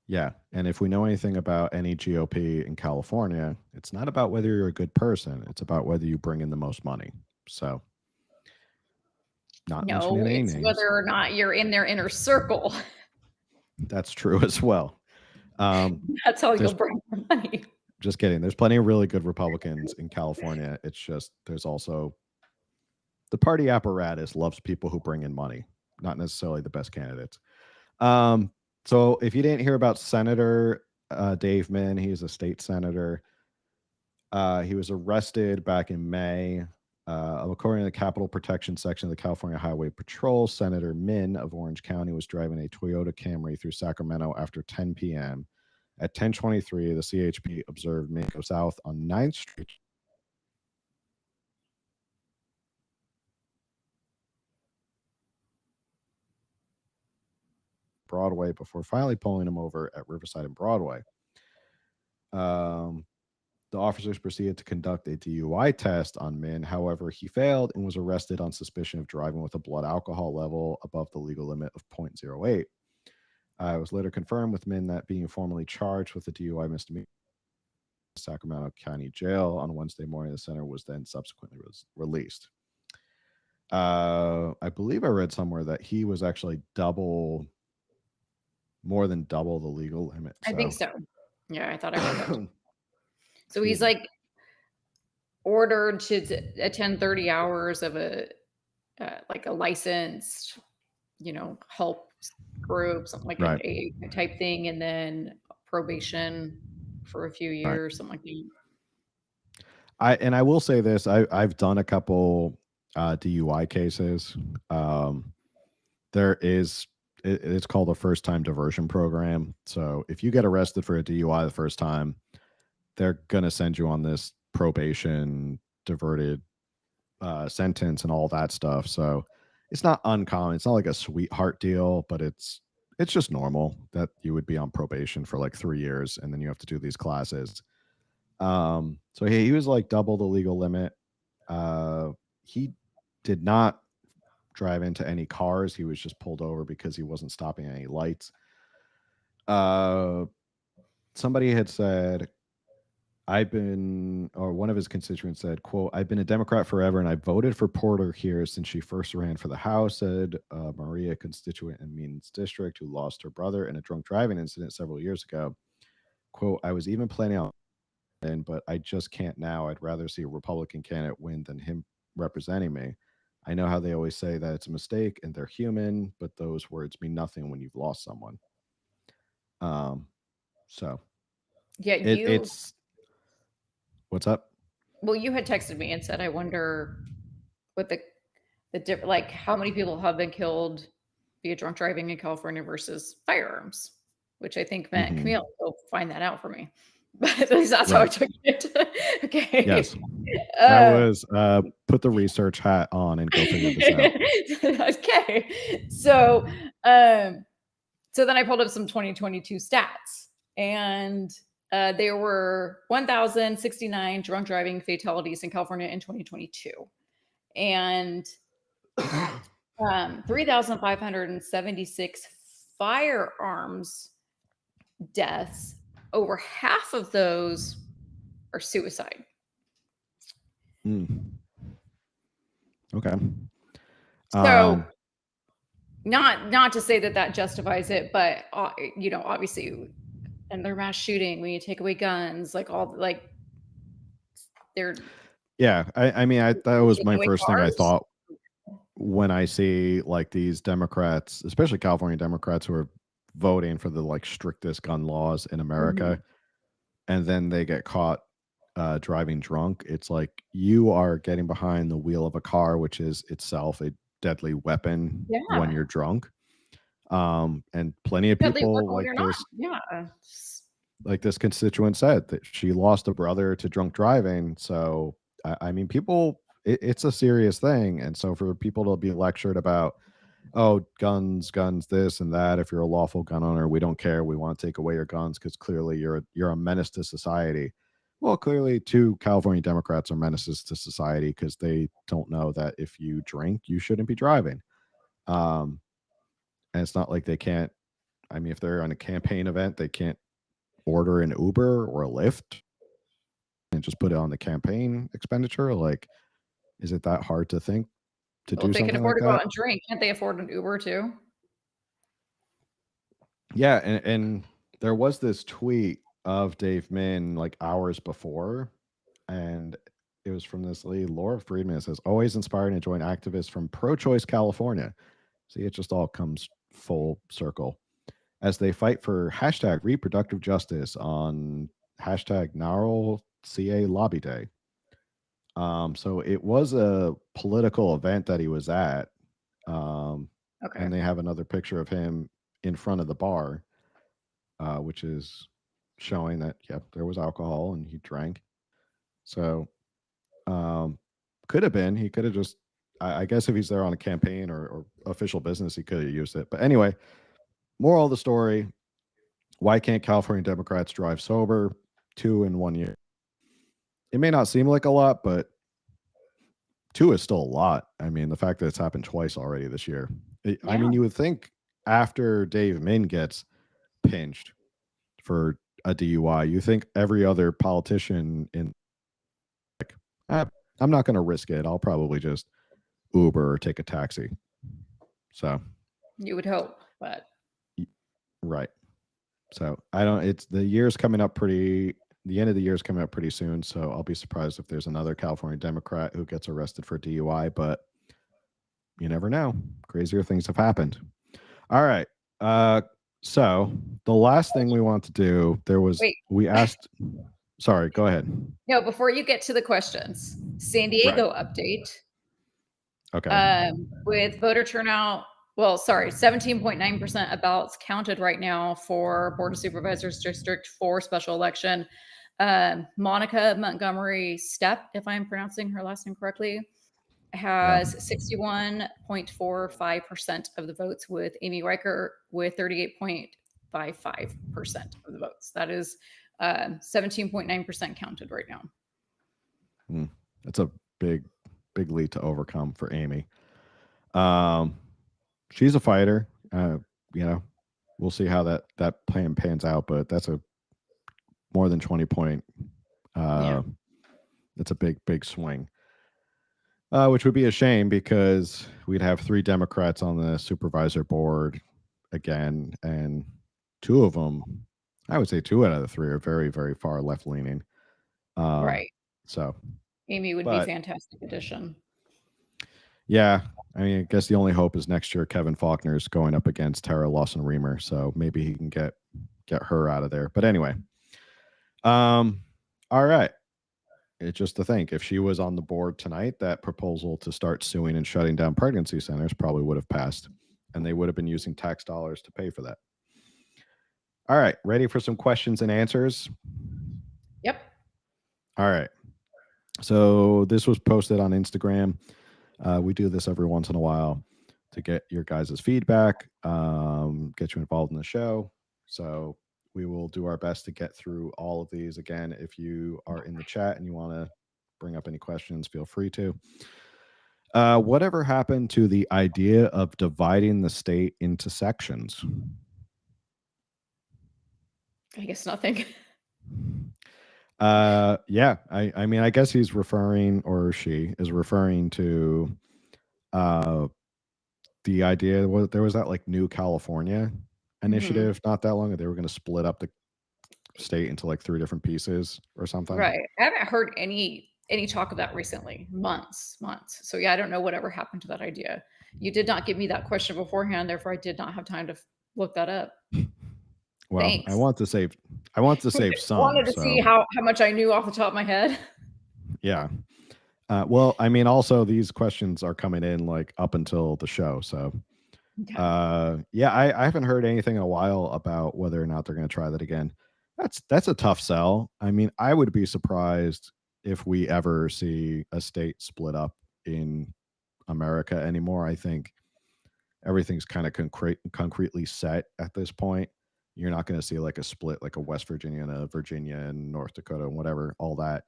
Yeah. And if we know anything about any GOP in California, it's not about whether you're a good person. It's about whether you bring in the most money. So it's whether or not you're in their inner circle. That's true as well. That's how you'll bring the money. Just kidding. There's plenty of really good Republicans in California. It's just there's also the party apparatus loves people who bring in money, not necessarily the best candidates. So if you didn't hear about Senator Dave Min, he's a state senator. He was arrested back in May. According to the Capitol Protection Section of the California Highway Patrol, Senator Min of Orange County was driving a Toyota Camry through Sacramento after 10 p.m. At 10:23, the CHP observed Min go south on 9th Street. Broadway before finally pulling him over at Riverside and Broadway. The officers proceeded to conduct a DUI test on Min. However, he failed and was arrested on suspicion of driving with a blood alcohol level above the legal limit of 0.08. It was later confirmed with Min that being formally charged with a DUI misdemeanor in Sacramento County Jail on Wednesday morning. The center was then subsequently released. I believe I read somewhere that he was actually more than double the legal limit. I think so. Yeah, I thought I read that. So he's like ordered to attend 30 hours of a licensed, help group, something like an AA type thing, and then probation for a few years, something like that. I will say this: I've done a couple DUI cases. It's called a first time diversion program. So if you get arrested for a DUI the first time, they're going to send you on this probation diverted sentence and all that stuff. So it's not uncommon. It's not like a sweetheart deal, but it's just normal that you would be on probation for like 3 years and then you have to do these classes. So he was like double the legal limit. He did not drive into any cars. He was just pulled over because he wasn't stopping at any lights. Somebody had said, one of his constituents said, quote, "I've been a Democrat forever and I voted for Porter here since she first ran for the House," said Maria, constituent in Means District, who lost her brother in a drunk driving incident several years ago. Quote, "I was even planning on, but I just can't now. I'd rather see a Republican candidate win than him representing me. I know how they always say that it's a mistake and they're human, but those words mean nothing when you've lost someone." So yeah, it's what's up? Well, you had texted me and said, I wonder what the like how many people have been killed via drunk driving in California versus firearms, which I think meant Camille will find that out for me. But at least that's how I took it. Okay. Yes. That was put the research hat on and go figure this out. Okay. So so then I pulled up some 2022 stats, and there were 1,069 drunk driving fatalities in California in 2022, and 3,576 firearms deaths. Over half of those are suicide. Okay. So not to say that justifies it, but obviously, and their mass shooting, when you take away guns, they're. Yeah, I mean, that was my first thing I thought when I see like these Democrats, especially California Democrats, who are voting for the like strictest gun laws in America, and then they get caught driving drunk. It's like you are getting behind the wheel of a car, which is itself a deadly weapon when Yeah. you're drunk. And plenty of Deadly people weapon when you're not. Yeah. like this constituent said that she lost a brother to drunk driving. So I mean, people, it's a serious thing, and so for people to be lectured about, oh, guns, this and that, if you're a lawful gun owner, we don't care, we want to take away your guns because clearly you're a menace to society. Well, clearly, two California Democrats are menaces to society because they don't know that if you drink, you shouldn't be driving. And it's not like they can't. I mean, if they're on a campaign event, they can't order an Uber or a Lyft and just put it on the campaign expenditure. Like, is it that hard to think to Well, do if they can something like afford to go that? out and drink, can't they afford an Uber too? Yeah, and there was this tweet of Dave Min like hours before, and it was from this lady, Laura Friedman. It says, always inspiring to join activists from pro-choice California. See, it just all comes full circle as they fight for hashtag reproductive justice on hashtag Gnarl CA Lobby Day. So it was a political event that he was at. Okay. And they have another picture of him in front of the bar, which is showing that, yep, there was alcohol and he drank. So could have been, he could have just, I guess if he's there on a campaign or official business, he could have used it. But anyway, moral of the story, why can't California Democrats drive sober 2 in 1 year? It may not seem like a lot, but 2 is still a lot. I mean, the fact that it's happened twice already this year. I mean, you would think after Dave Min gets pinched for a DUI, you think every other politician in like, I'm not going to risk it. I'll probably just Uber or take a taxi. So You would hope, but right. So I don't. It's the year's coming up pretty. The end of the year is coming up pretty soon. So I'll be surprised if there's another California Democrat who gets arrested for DUI. But you never know. Crazier things have happened. All right. So the last thing we want to do, we asked. Sorry, go ahead. No, before you get to the questions, San Diego update. Okay. With voter turnout, 17.9% of ballots counted right now for Board of Supervisors District 4 special election. Monica Montgomery Stepp, if I'm pronouncing her last name correctly, has 61.45% of the votes, with Amy Riker with 38.55% of the votes. That is 17.9% counted right now. That's a big lead to overcome for Amy. She's a fighter. We'll see how that plan pans out, but that's a more than 20 point. It's a big swing. Which would be a shame because we'd have 3 Democrats on the supervisor board again, and 2 of them, I would say 2 out of the 3 are very, very far left leaning. Right. So Amy would be a fantastic addition. Yeah. I mean, I guess the only hope is next year Kevin Faulkner's going up against Terra, Lawson, Remer, so maybe he can get her out of there. But anyway, all right. It's just to think, if she was on the board tonight, that proposal to start suing and shutting down pregnancy centers probably would have passed, and they would have been using tax dollars to pay for that. All right. Ready for some questions and answers? Yep. All right. So this was posted on Instagram. We do this every once in a while to get your guys' feedback, get you involved in the show. So we will do our best to get through all of these. Again, if you are in the chat and you want to bring up any questions, feel free to. Whatever happened to the idea of dividing the state into sections? I guess nothing. Yeah, I mean, I guess he's referring, or she is referring to the idea there was that like New California initiative not that long ago. They were going to split up the state into like 3 different pieces or something. Right. I haven't heard any any talk of that recently. Months. So yeah, I don't know whatever happened to that idea. You did not give me that question beforehand, therefore I did not have time to look that up. Well, Thanks. I want to save some. Wanted to So see how much I knew off the top of my head. yeah. Well, I mean, also these questions are coming in like up until the show. So yeah, I haven't heard anything in a while about whether or not they're going to try that again. That's a tough sell. I mean, I would be surprised if we ever see a state split up in America anymore. I think everything's kind of concretely set at this point. You're not going to see like a split, like a West Virginia and a Virginia and North Dakota and whatever, all that.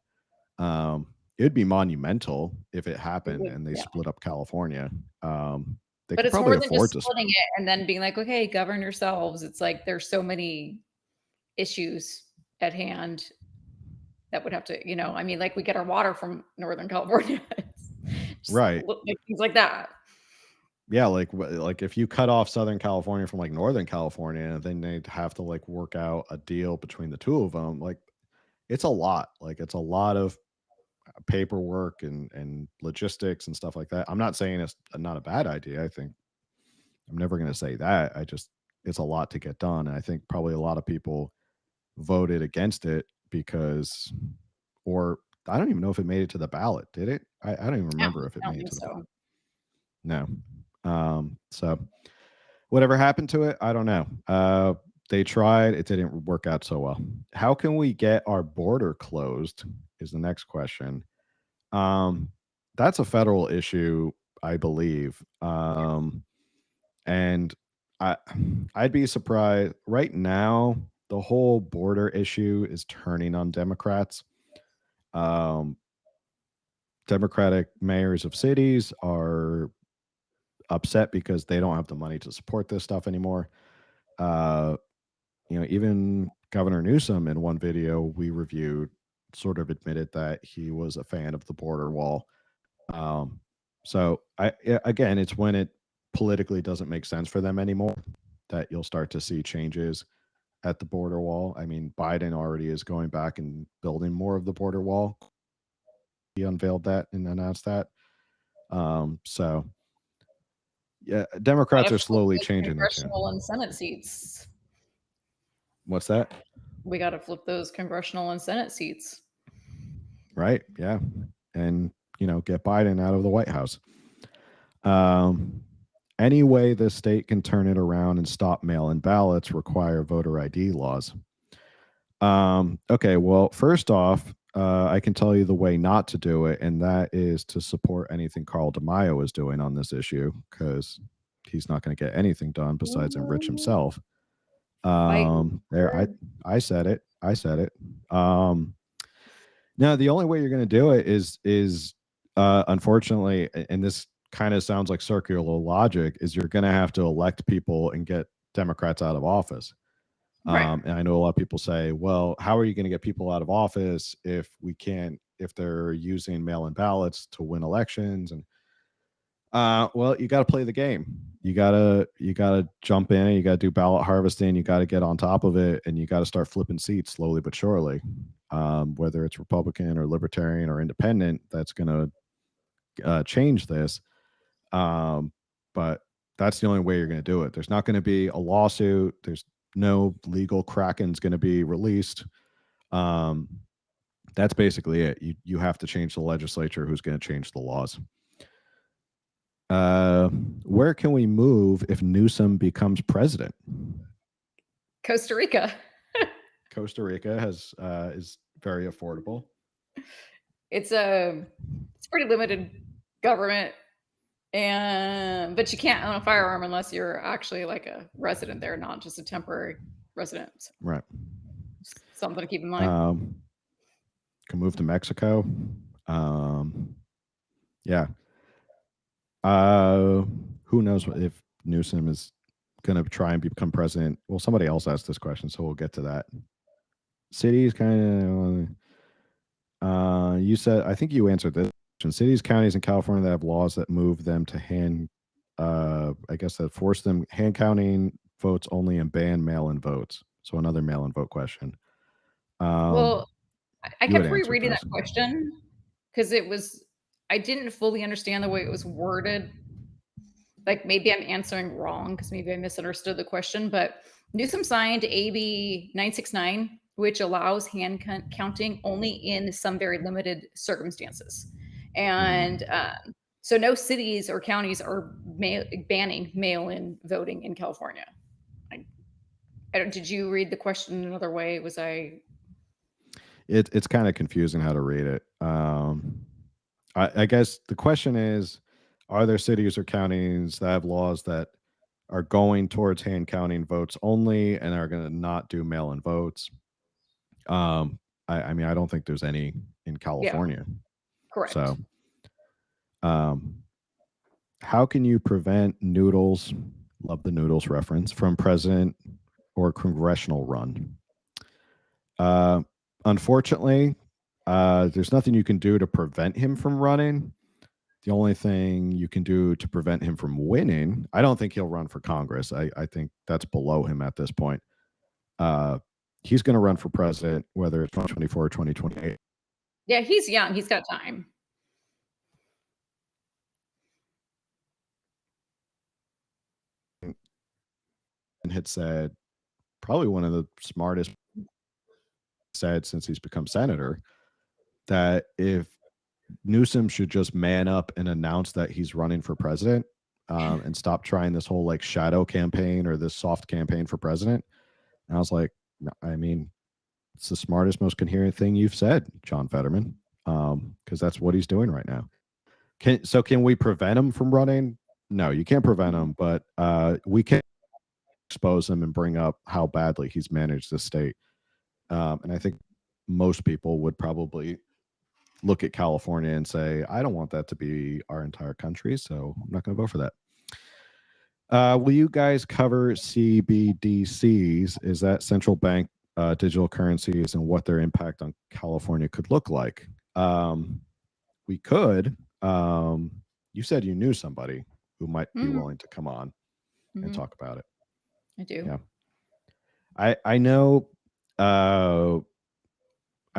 It'd be monumental if it happened and they split up California. They But could it's probably more than afford just to splitting it and then being like, okay, govern yourselves. It's like there's so many issues at hand that would have to, I mean, like we get our water from Northern California. Right. Like things like that. Yeah, like if you cut off Southern California from like Northern California, then they'd have to like work out a deal between the two of them. Like it's a lot. Like it's a lot of paperwork and logistics and stuff like that. I'm not saying it's not a bad idea. I think I'm never going to say that. It's a lot to get done. And I think probably a lot of people voted against it because, or I don't even know if it made it to the ballot. Did it? I don't even remember if it made it to the ballot. No. So whatever happened to it, I don't know. They tried, it didn't work out so well. How can we get our border closed is the next question. That's a federal issue, I believe. And I'd be surprised right now. The whole border issue is turning on Democrats. Democratic mayors of cities are upset because they don't have the money to support this stuff anymore. Even Governor Newsom in one video we reviewed sort of admitted that he was a fan of the border wall. So again, it's when it politically doesn't make sense for them anymore that you'll start to see changes at the border wall. I mean, Biden already is going back and building more of the border wall. He unveiled that and announced that. So yeah, Democrats are slowly changing their tune. Congressional and Senate seats. What's that? We got to flip those congressional and Senate seats. Right. Yeah. And, get Biden out of the White House. Any way the state can turn it around and stop mail-in ballots require voter ID laws. Okay. Well, first off, I can tell you the way not to do it, and that is to support anything Carl DeMaio is doing on this issue, because he's not going to get anything done besides enrich himself. There, I said it. Now the only way you're going to do it is unfortunately, and this kind of sounds like circular logic, is you're going to have to elect people and get Democrats out of office. Right. And I know a lot of people say, well, how are you going to get people out of office if they're using mail-in ballots to win elections? And well, you got to play the game. You gotta jump in, and you got to do ballot harvesting. You got to get on top of it, and you got to start flipping seats slowly but surely. Whether it's Republican or Libertarian or Independent, that's going to change this. But that's the only way you're going to do it. There's not going to be a lawsuit. There's no legal Kraken's going to be released. That's basically it. You have to change the legislature who's going to change the laws. Where can we move if Newsom becomes president? Costa Rica. Costa Rica is very affordable. It's pretty limited government, but you can't own a firearm unless you're actually like a resident there, not just a temporary resident. Right. Something to keep in mind. Can move to Mexico. Yeah. Who knows if Newsom is going to try and become president? Well, somebody else asked this question, so we'll get to that. Cities kind of, you said, I think you answered this question. Cities, counties in California that have laws that move them to that force them hand counting votes only and ban mail-in votes. So another mail-in vote question. Well, I kept rereading that question because I didn't fully understand the way it was worded. Like maybe I'm answering wrong because maybe I misunderstood the question, but Newsom signed AB 969, which allows hand counting only in some very limited circumstances. And so no cities or counties are banning mail-in voting in California. Did you read the question another way? Was I? It's kind of confusing how to read it. I guess the question is, are there cities or counties that have laws that are going towards hand counting votes only and are going to not do mail-in votes? I mean, I don't think there's any in California. Correct. So, how can you prevent Noodles, love the Noodles reference, from president or congressional run? Unfortunately, there's nothing you can do to prevent him from running. The only thing you can do to prevent him from winning, I don't think he'll run for Congress. I think that's below him at this point. He's going to run for president, whether it's 2024 or 2028. Yeah, he's young. He's got time. And had said, probably one of the smartest said since he's become senator, that if Newsom should just man up and announce that he's running for president, and stop trying this whole like shadow campaign or this soft campaign for president. And I was like, I mean, it's the smartest, most coherent thing you've said, John Fetterman, because that's what he's doing right now. Can we prevent him from running? No, you can't prevent him, but we can expose him and bring up how badly he's managed the state. And I think most people would probably look at California and say, I don't want that to be our entire country, so I'm not going to vote for that. Will you guys cover CBDCs? Is that central bank digital currencies and what their impact on California could look like? We could. You said you knew somebody who might be willing to come on and talk about it. I do. Yeah. I know, I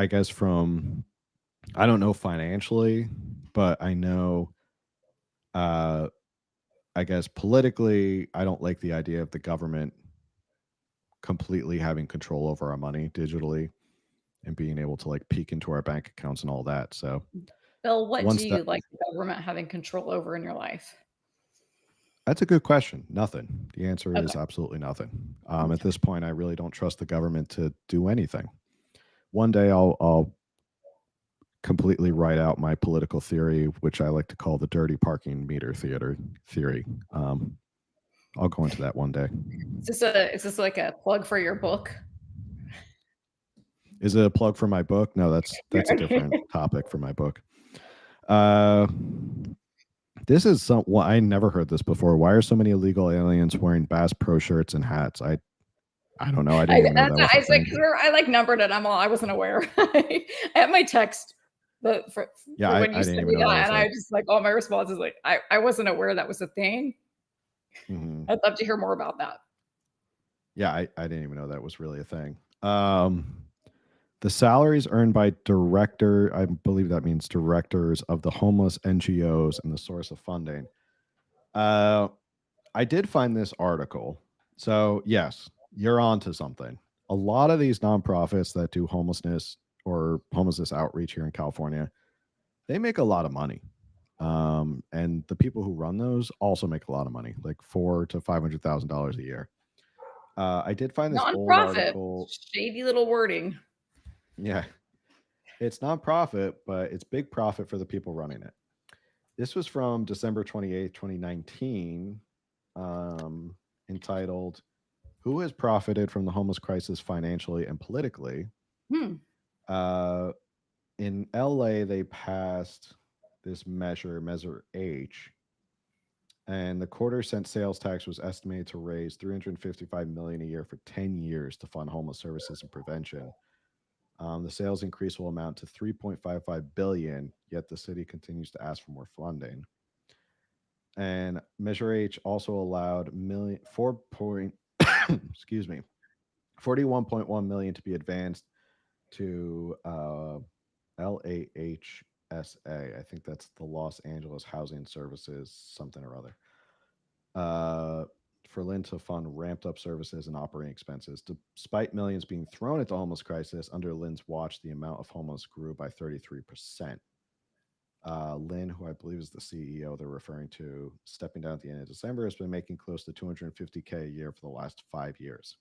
guess from, I don't know financially, but I know, I guess politically, I don't like the idea of the government completely having control over our money digitally and being able to like peek into our bank accounts and all that. So, Bill, what do you like the government having control over in your life? That's a good question. Nothing. The answer is absolutely nothing. At this point, I really don't trust the government to do anything. One day I'll completely write out my political theory, which I like to call the dirty parking meter theory. I'll go into that one day. Is this like a plug for your book? Is it a plug for my book? No, that's a different topic for my book. This is well, I never heard this before. Why are so many illegal aliens wearing Bass Pro shirts and hats? I don't know. I didn't even know that was a thing. I like numbered it. I wasn't aware. I have my text. I didn't even know that. And I just like all my responses like I wasn't aware that was a thing. I'd love to hear more about that. Yeah, I didn't even know that was really a thing. The salaries earned by director, I believe that means directors of the homeless NGOs and the source of funding. I did find this article. So yes, you're on to something. A lot of these nonprofits that do homelessness or homelessness outreach here in California, they make a lot of money. And the people who run those also make a lot of money, like $400,000 to $500,000 a year. I did find this old article. Shady little wording. Yeah, it's nonprofit, but it's big profit for the people running it. This was from December 28th, 2019, entitled, Who Has Profited from the Homeless Crisis Financially and Politically? In LA, they passed this Measure H, and the quarter-cent sales tax was estimated to raise $355 million a year for 10 years to fund homeless services and prevention. The sales increase will amount to $3.55 billion, yet the city continues to ask for more funding. And Measure H also allowed $41.1 million to be advanced to LAH I think that's the Los Angeles Housing Services, something or other. For Lynn to fund ramped up services and operating expenses. Despite millions being thrown at the homeless crisis, under Lynn's watch, the amount of homeless grew by 33%. Lynn, who I believe is the CEO they're referring to, stepping down at the end of December, has been making close to $250K a year for the last 5 years.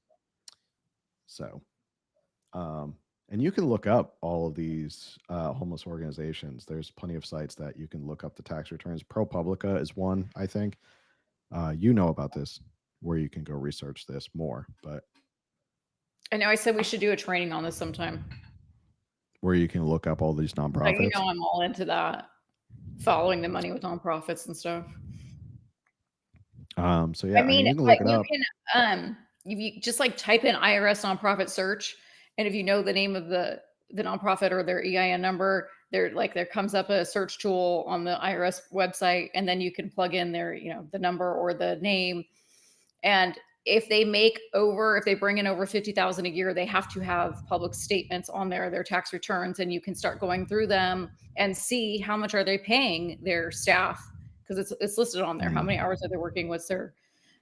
So, and you can look up all of these homeless organizations. There's plenty of sites that you can look up the tax returns. ProPublica is one, I think. You know about this, where you can go research this more, but I know I said we should do a training on this sometime. where you can look up all these Like, nonprofits. I'm all into that, following the money with nonprofits and stuff. So yeah, I mean, you can like look it up. if you just like type in IRS nonprofit search, and if you know the name of the nonprofit or their EIN number, there comes up a search tool on the IRS website, and then you can plug in their, the number or the name. And if they bring in over 50,000 a year, they have to have public statements on their tax returns, and you can start going through them and see how much are they paying their staff, because it's listed on there. How many hours are they working? What's their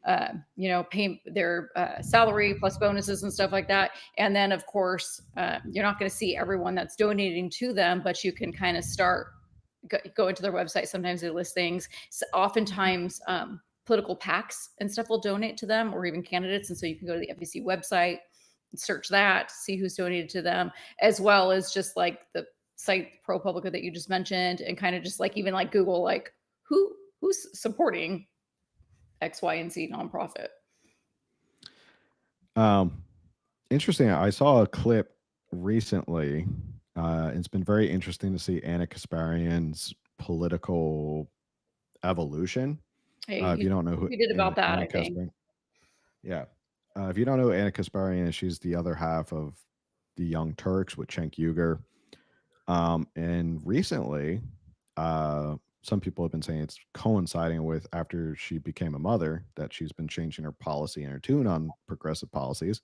pay their salary plus bonuses and stuff like that. And then, of course, you're not going to see everyone that's donating to them, but you can kind of start go into their website. Sometimes they list things. So oftentimes, political PACs and stuff will donate to them, or even candidates. And so you can go to the FEC website and search that, see who's donated to them, as well as just like the site ProPublica that you just mentioned, and kind of just like even like Google, like who's supporting X, Y, and Z nonprofit. Interesting. I saw a clip recently. It's been very interesting to see Anna Kasparian's political evolution. Hey, If you don't know who we did about that, Anna I think. Kasparian, yeah. If you don't know who Anna Kasparian is, she's the other half of the Young Turks with Cenk Uygur. And recently, some people have been saying it's coinciding with after she became a mother that she's been changing her policy and her tune on progressive policies.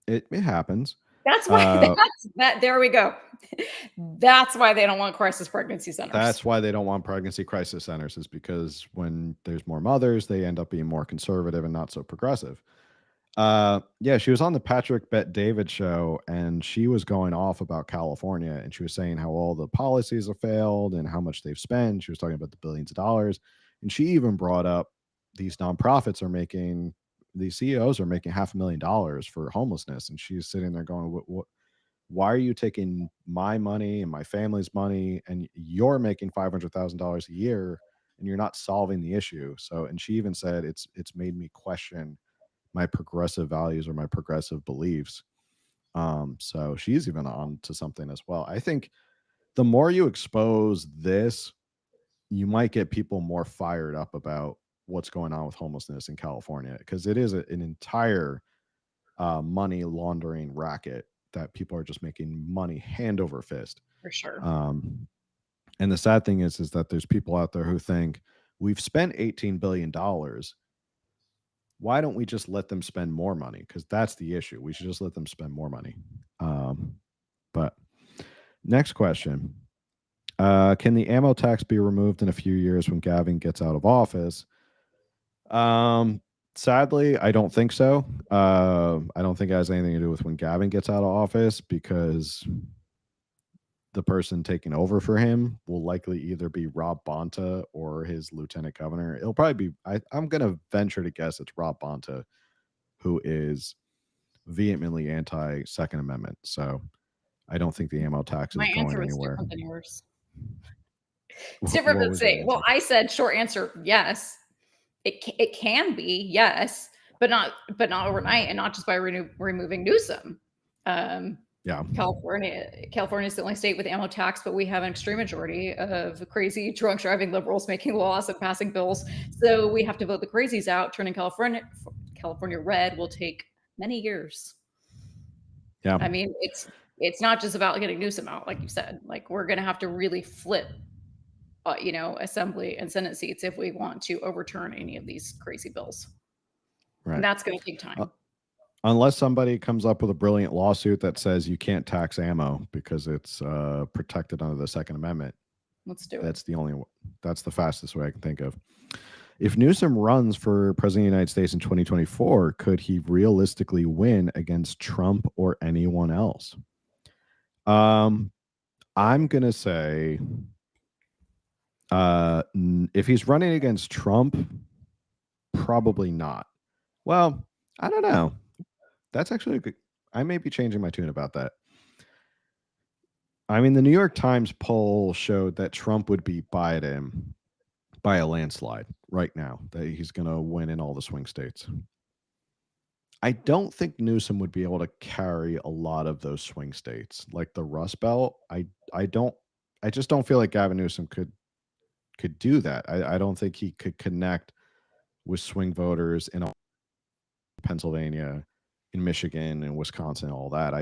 It happens. That's why there we go. That's why they don't want crisis pregnancy centers. That's why they don't want pregnancy crisis centers, is because when there's more mothers, they end up being more conservative and not so progressive. Yeah, she was on the Patrick Bet-David show, and she was going off about California, and she was saying how all the policies have failed and how much they've spent. She was talking about the billions of dollars, and she even brought up these nonprofits are making, these CEOs are making $500,000 for homelessness, and she's sitting there going, "What? Why are you taking my money and my family's money, and you're making $500,000 a year, and you're not solving the issue?" So, and she even said it's made me question my progressive values or my progressive beliefs. So she's even on to something as well. I think the more you expose this, you might get people more fired up about what's going on with homelessness in California, because it is an entire money laundering racket that people are just making money hand over fist. For sure. And the sad thing is that there's people out there who think we've spent $18 billion. Why don't we just let them spend more money? Because that's the issue. We should just let them spend more money. But next question. Can the ammo tax be removed in a few years when Gavin gets out of office? Sadly, I don't think so. I don't think it has anything to do with when Gavin gets out of office, because the person taking over for him will likely either be Rob Bonta or his lieutenant governor. It'll probably be, I'm going to venture to guess it's Rob Bonta, who is vehemently anti-Second Amendment. So I don't think the ammo tax is going anywhere. Different than yours. It's different than saying, well, I said short answer, yes. It can be, yes, but not overnight, and not just by removing Newsom. Yeah, California is the only state with ammo tax, but we have an extreme majority of crazy drunk driving liberals making laws and passing bills. So we have to vote the crazies out. Turning California red will take many years. Yeah, I mean, it's not just about getting Newsom out, like you said. Like, we're going to have to really flip, Assembly and Senate seats if we want to overturn any of these crazy bills. Right. And that's going to take time. Unless somebody comes up with a brilliant lawsuit that says you can't tax ammo because it's protected under the Second Amendment. Let's do it. That's the only. That's the fastest way I can think of. If Newsom runs for president of the United States in 2024, could he realistically win against Trump or anyone else? I'm gonna say, if he's running against Trump, probably not. Well, I don't know. That's actually a good. I may be changing my tune about that. I mean, the New York Times poll showed that Trump would beat Biden by a landslide right now, that he's going to win in all the swing states. I don't think Newsom would be able to carry a lot of those swing states, like the Rust Belt. I just don't feel like Gavin Newsom could do that. I don't think he could connect with swing voters in Pennsylvania, in Michigan, and Wisconsin, all that.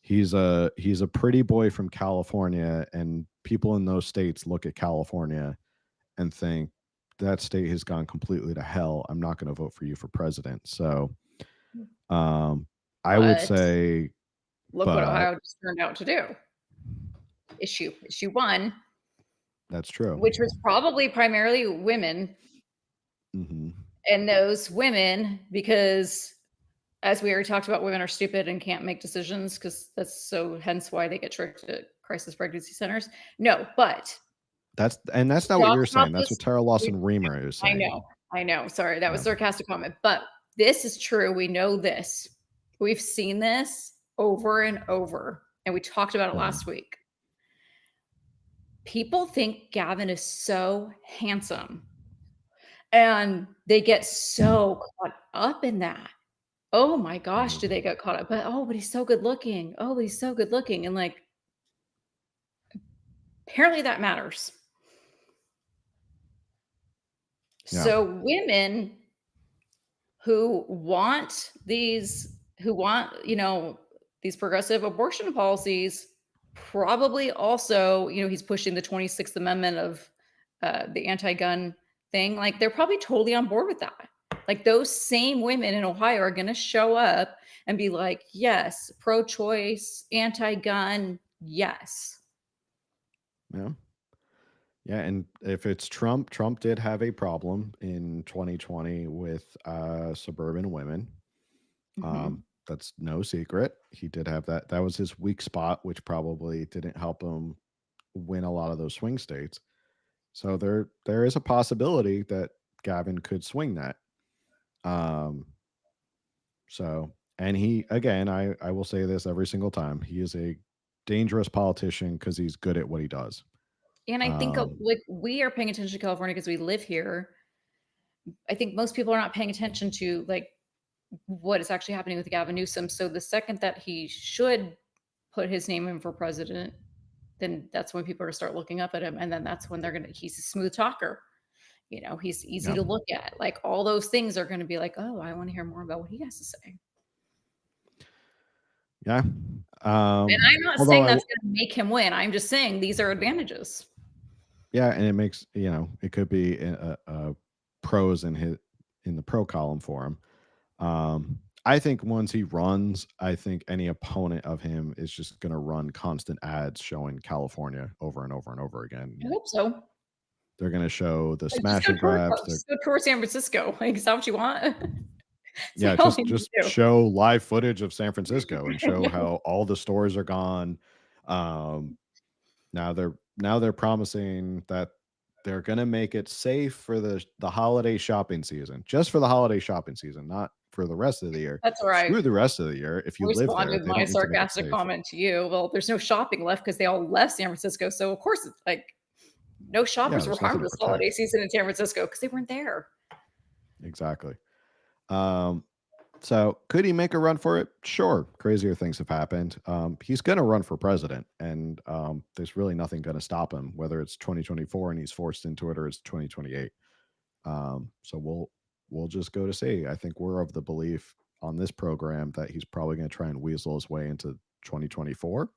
He's a pretty boy from California, and people in those states look at California and think that state has gone completely to hell. I'm not going to vote for you for president. So I would say, look what Ohio just turned out to do. Issue 1. That's true. Which was probably primarily women. Mm-hmm. And those women, because as we already talked about, women are stupid and can't make decisions, because hence why they get tricked at crisis pregnancy centers. No, but that's not what you're saying. That's what Terra, Lawson, Remer is saying. I know. Sorry, that was a sarcastic comment. But this is true. We know this. We've seen this over and over. And we talked about it last week. People think Gavin is so handsome. And they get so caught up in that. Oh my gosh, do they get caught up? But he's so good looking. Oh, he's so good looking. And like, apparently that matters. Yeah. So women who want these progressive abortion policies, probably also, he's pushing the 26th Amendment of the anti-gun thing. Like, they're probably totally on board with that. Like, those same women in Ohio are going to show up and be like, yes, pro-choice, anti-gun, yes. Yeah. Yeah, and if it's Trump did have a problem in 2020 with suburban women. Mm-hmm. That's no secret. He did have that. That was his weak spot, which probably didn't help him win a lot of those swing states. So there is a possibility that Gavin could swing that. So, and he, again, I will say this every single time, he is a dangerous politician because he's good at what he does. And I think like we are paying attention to California because we live here. I think most people are not paying attention to like what is actually happening with Gavin Newsom. So the second that he should put his name in for president, then that's when people are going to start looking up at him. And then that's when he's a smooth talker. He's easy to look at. Like, all those things are going to be like, oh, I want to hear more about what he has to say. Yeah. And I'm not saying that's going to make him win. I'm just saying these are advantages. Yeah. And it makes, it could be a pros in the pro column for him. I think once he runs, I think any opponent of him is just going to run constant ads showing California over and over and over again. I hope so. They're going to show the smash and grabs. Just go tour San Francisco. Like, is that what you want? Yeah, just show live footage of San Francisco and show how all the stores are gone. Now they're promising that they're going to make it safe for the holiday shopping season, just for the holiday shopping season, not for the rest of the year. That's all right. Screw the rest of the year. If you live there, responded my sarcastic comment to you. Well, there's no shopping left because they all left San Francisco. So of course, it's like no shoppers were harmed this holiday season in San Francisco because they weren't there. Exactly. So could he make a run for it? Sure. Crazier things have happened. He's going to run for president, and there's really nothing going to stop him, whether it's 2024 and he's forced into it, or it's 2028. So we'll just go to see. I think we're of the belief on this program that he's probably going to try and weasel his way into 2024,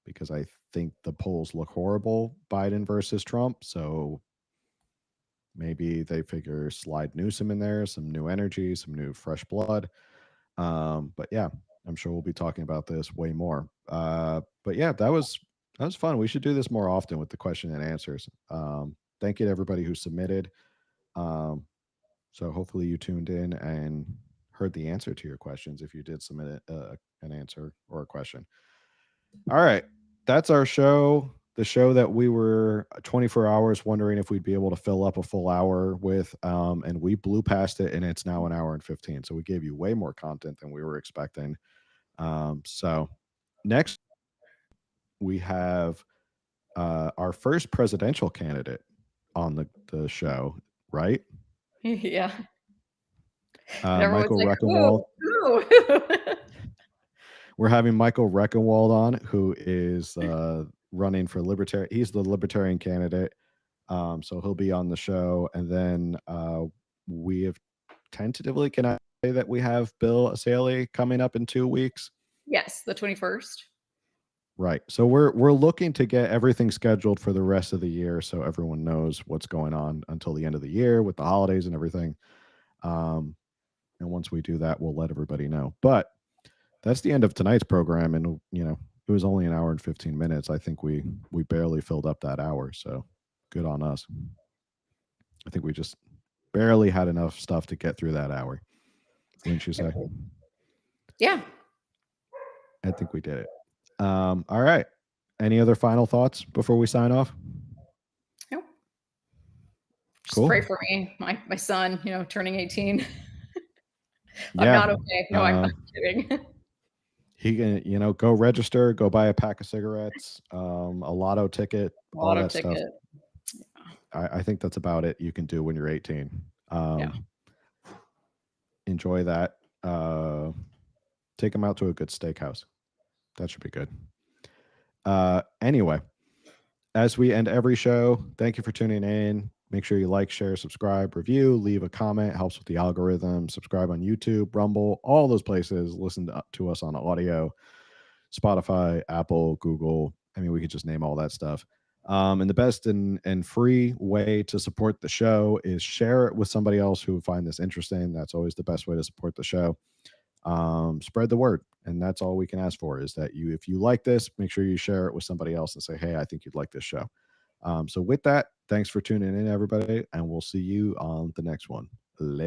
because I think the polls look horrible, Biden versus Trump. So maybe they figure slide Newsom in there, some new energy, some new fresh blood. But yeah, I'm sure we'll be talking about this way more. But yeah, that was fun. We should do this more often with the question and answers. Thank you to everybody who submitted. Um, so hopefully you tuned in and heard the answer to your questions if you did submit an answer or a question. All right, that's our show. The show that we were 24 hours wondering if we'd be able to fill up a full hour with, and we blew past it, and it's now an hour and 15. So we gave you way more content than we were expecting. So next we have our first presidential candidate on the show, right? Yeah. And everyone's Michael like, Reckenwald. ooh. We're having Michael Reckenwald on, who is running for libertarian. He's the libertarian candidate. So he'll be on the show. And then we have tentatively, can I say that we have Bill Asaley coming up in 2 weeks? Yes, the 21st. Right. So we're looking to get everything scheduled for the rest of the year so everyone knows what's going on until the end of the year with the holidays and everything. And once we do that, we'll let everybody know. But that's the end of tonight's program, and it was only an hour and 15 minutes. I think we barely filled up that hour, so good on us. I think we just barely had enough stuff to get through that hour. Wouldn't you say? Yeah. I think we did it. All right. Any other final thoughts before we sign off? Nope. Just Cool. pray for me, my son, turning 18. I'm Yeah. not okay. No, I'm not kidding. He can, go register, go buy a pack of cigarettes, a lotto ticket, all that stuff. I think that's about it you can do when you're 18. Yeah. Enjoy that. Take them out to a good steakhouse. That should be good. Anyway, as we end every show, thank you for tuning in. Make sure you like, share, subscribe, review, leave a comment. It helps with the algorithm. Subscribe on YouTube, Rumble, all those places. Listen to us on audio, Spotify, Apple, Google. I mean, we could just name all that stuff. And the best and free way to support the show is share it with somebody else who would find this interesting. That's always the best way to support the show. Spread the word. And that's all we can ask for is that if you like this, make sure you share it with somebody else and say, hey, I think you'd like this show. So with that, thanks for tuning in, everybody. And we'll see you on the next one. Later.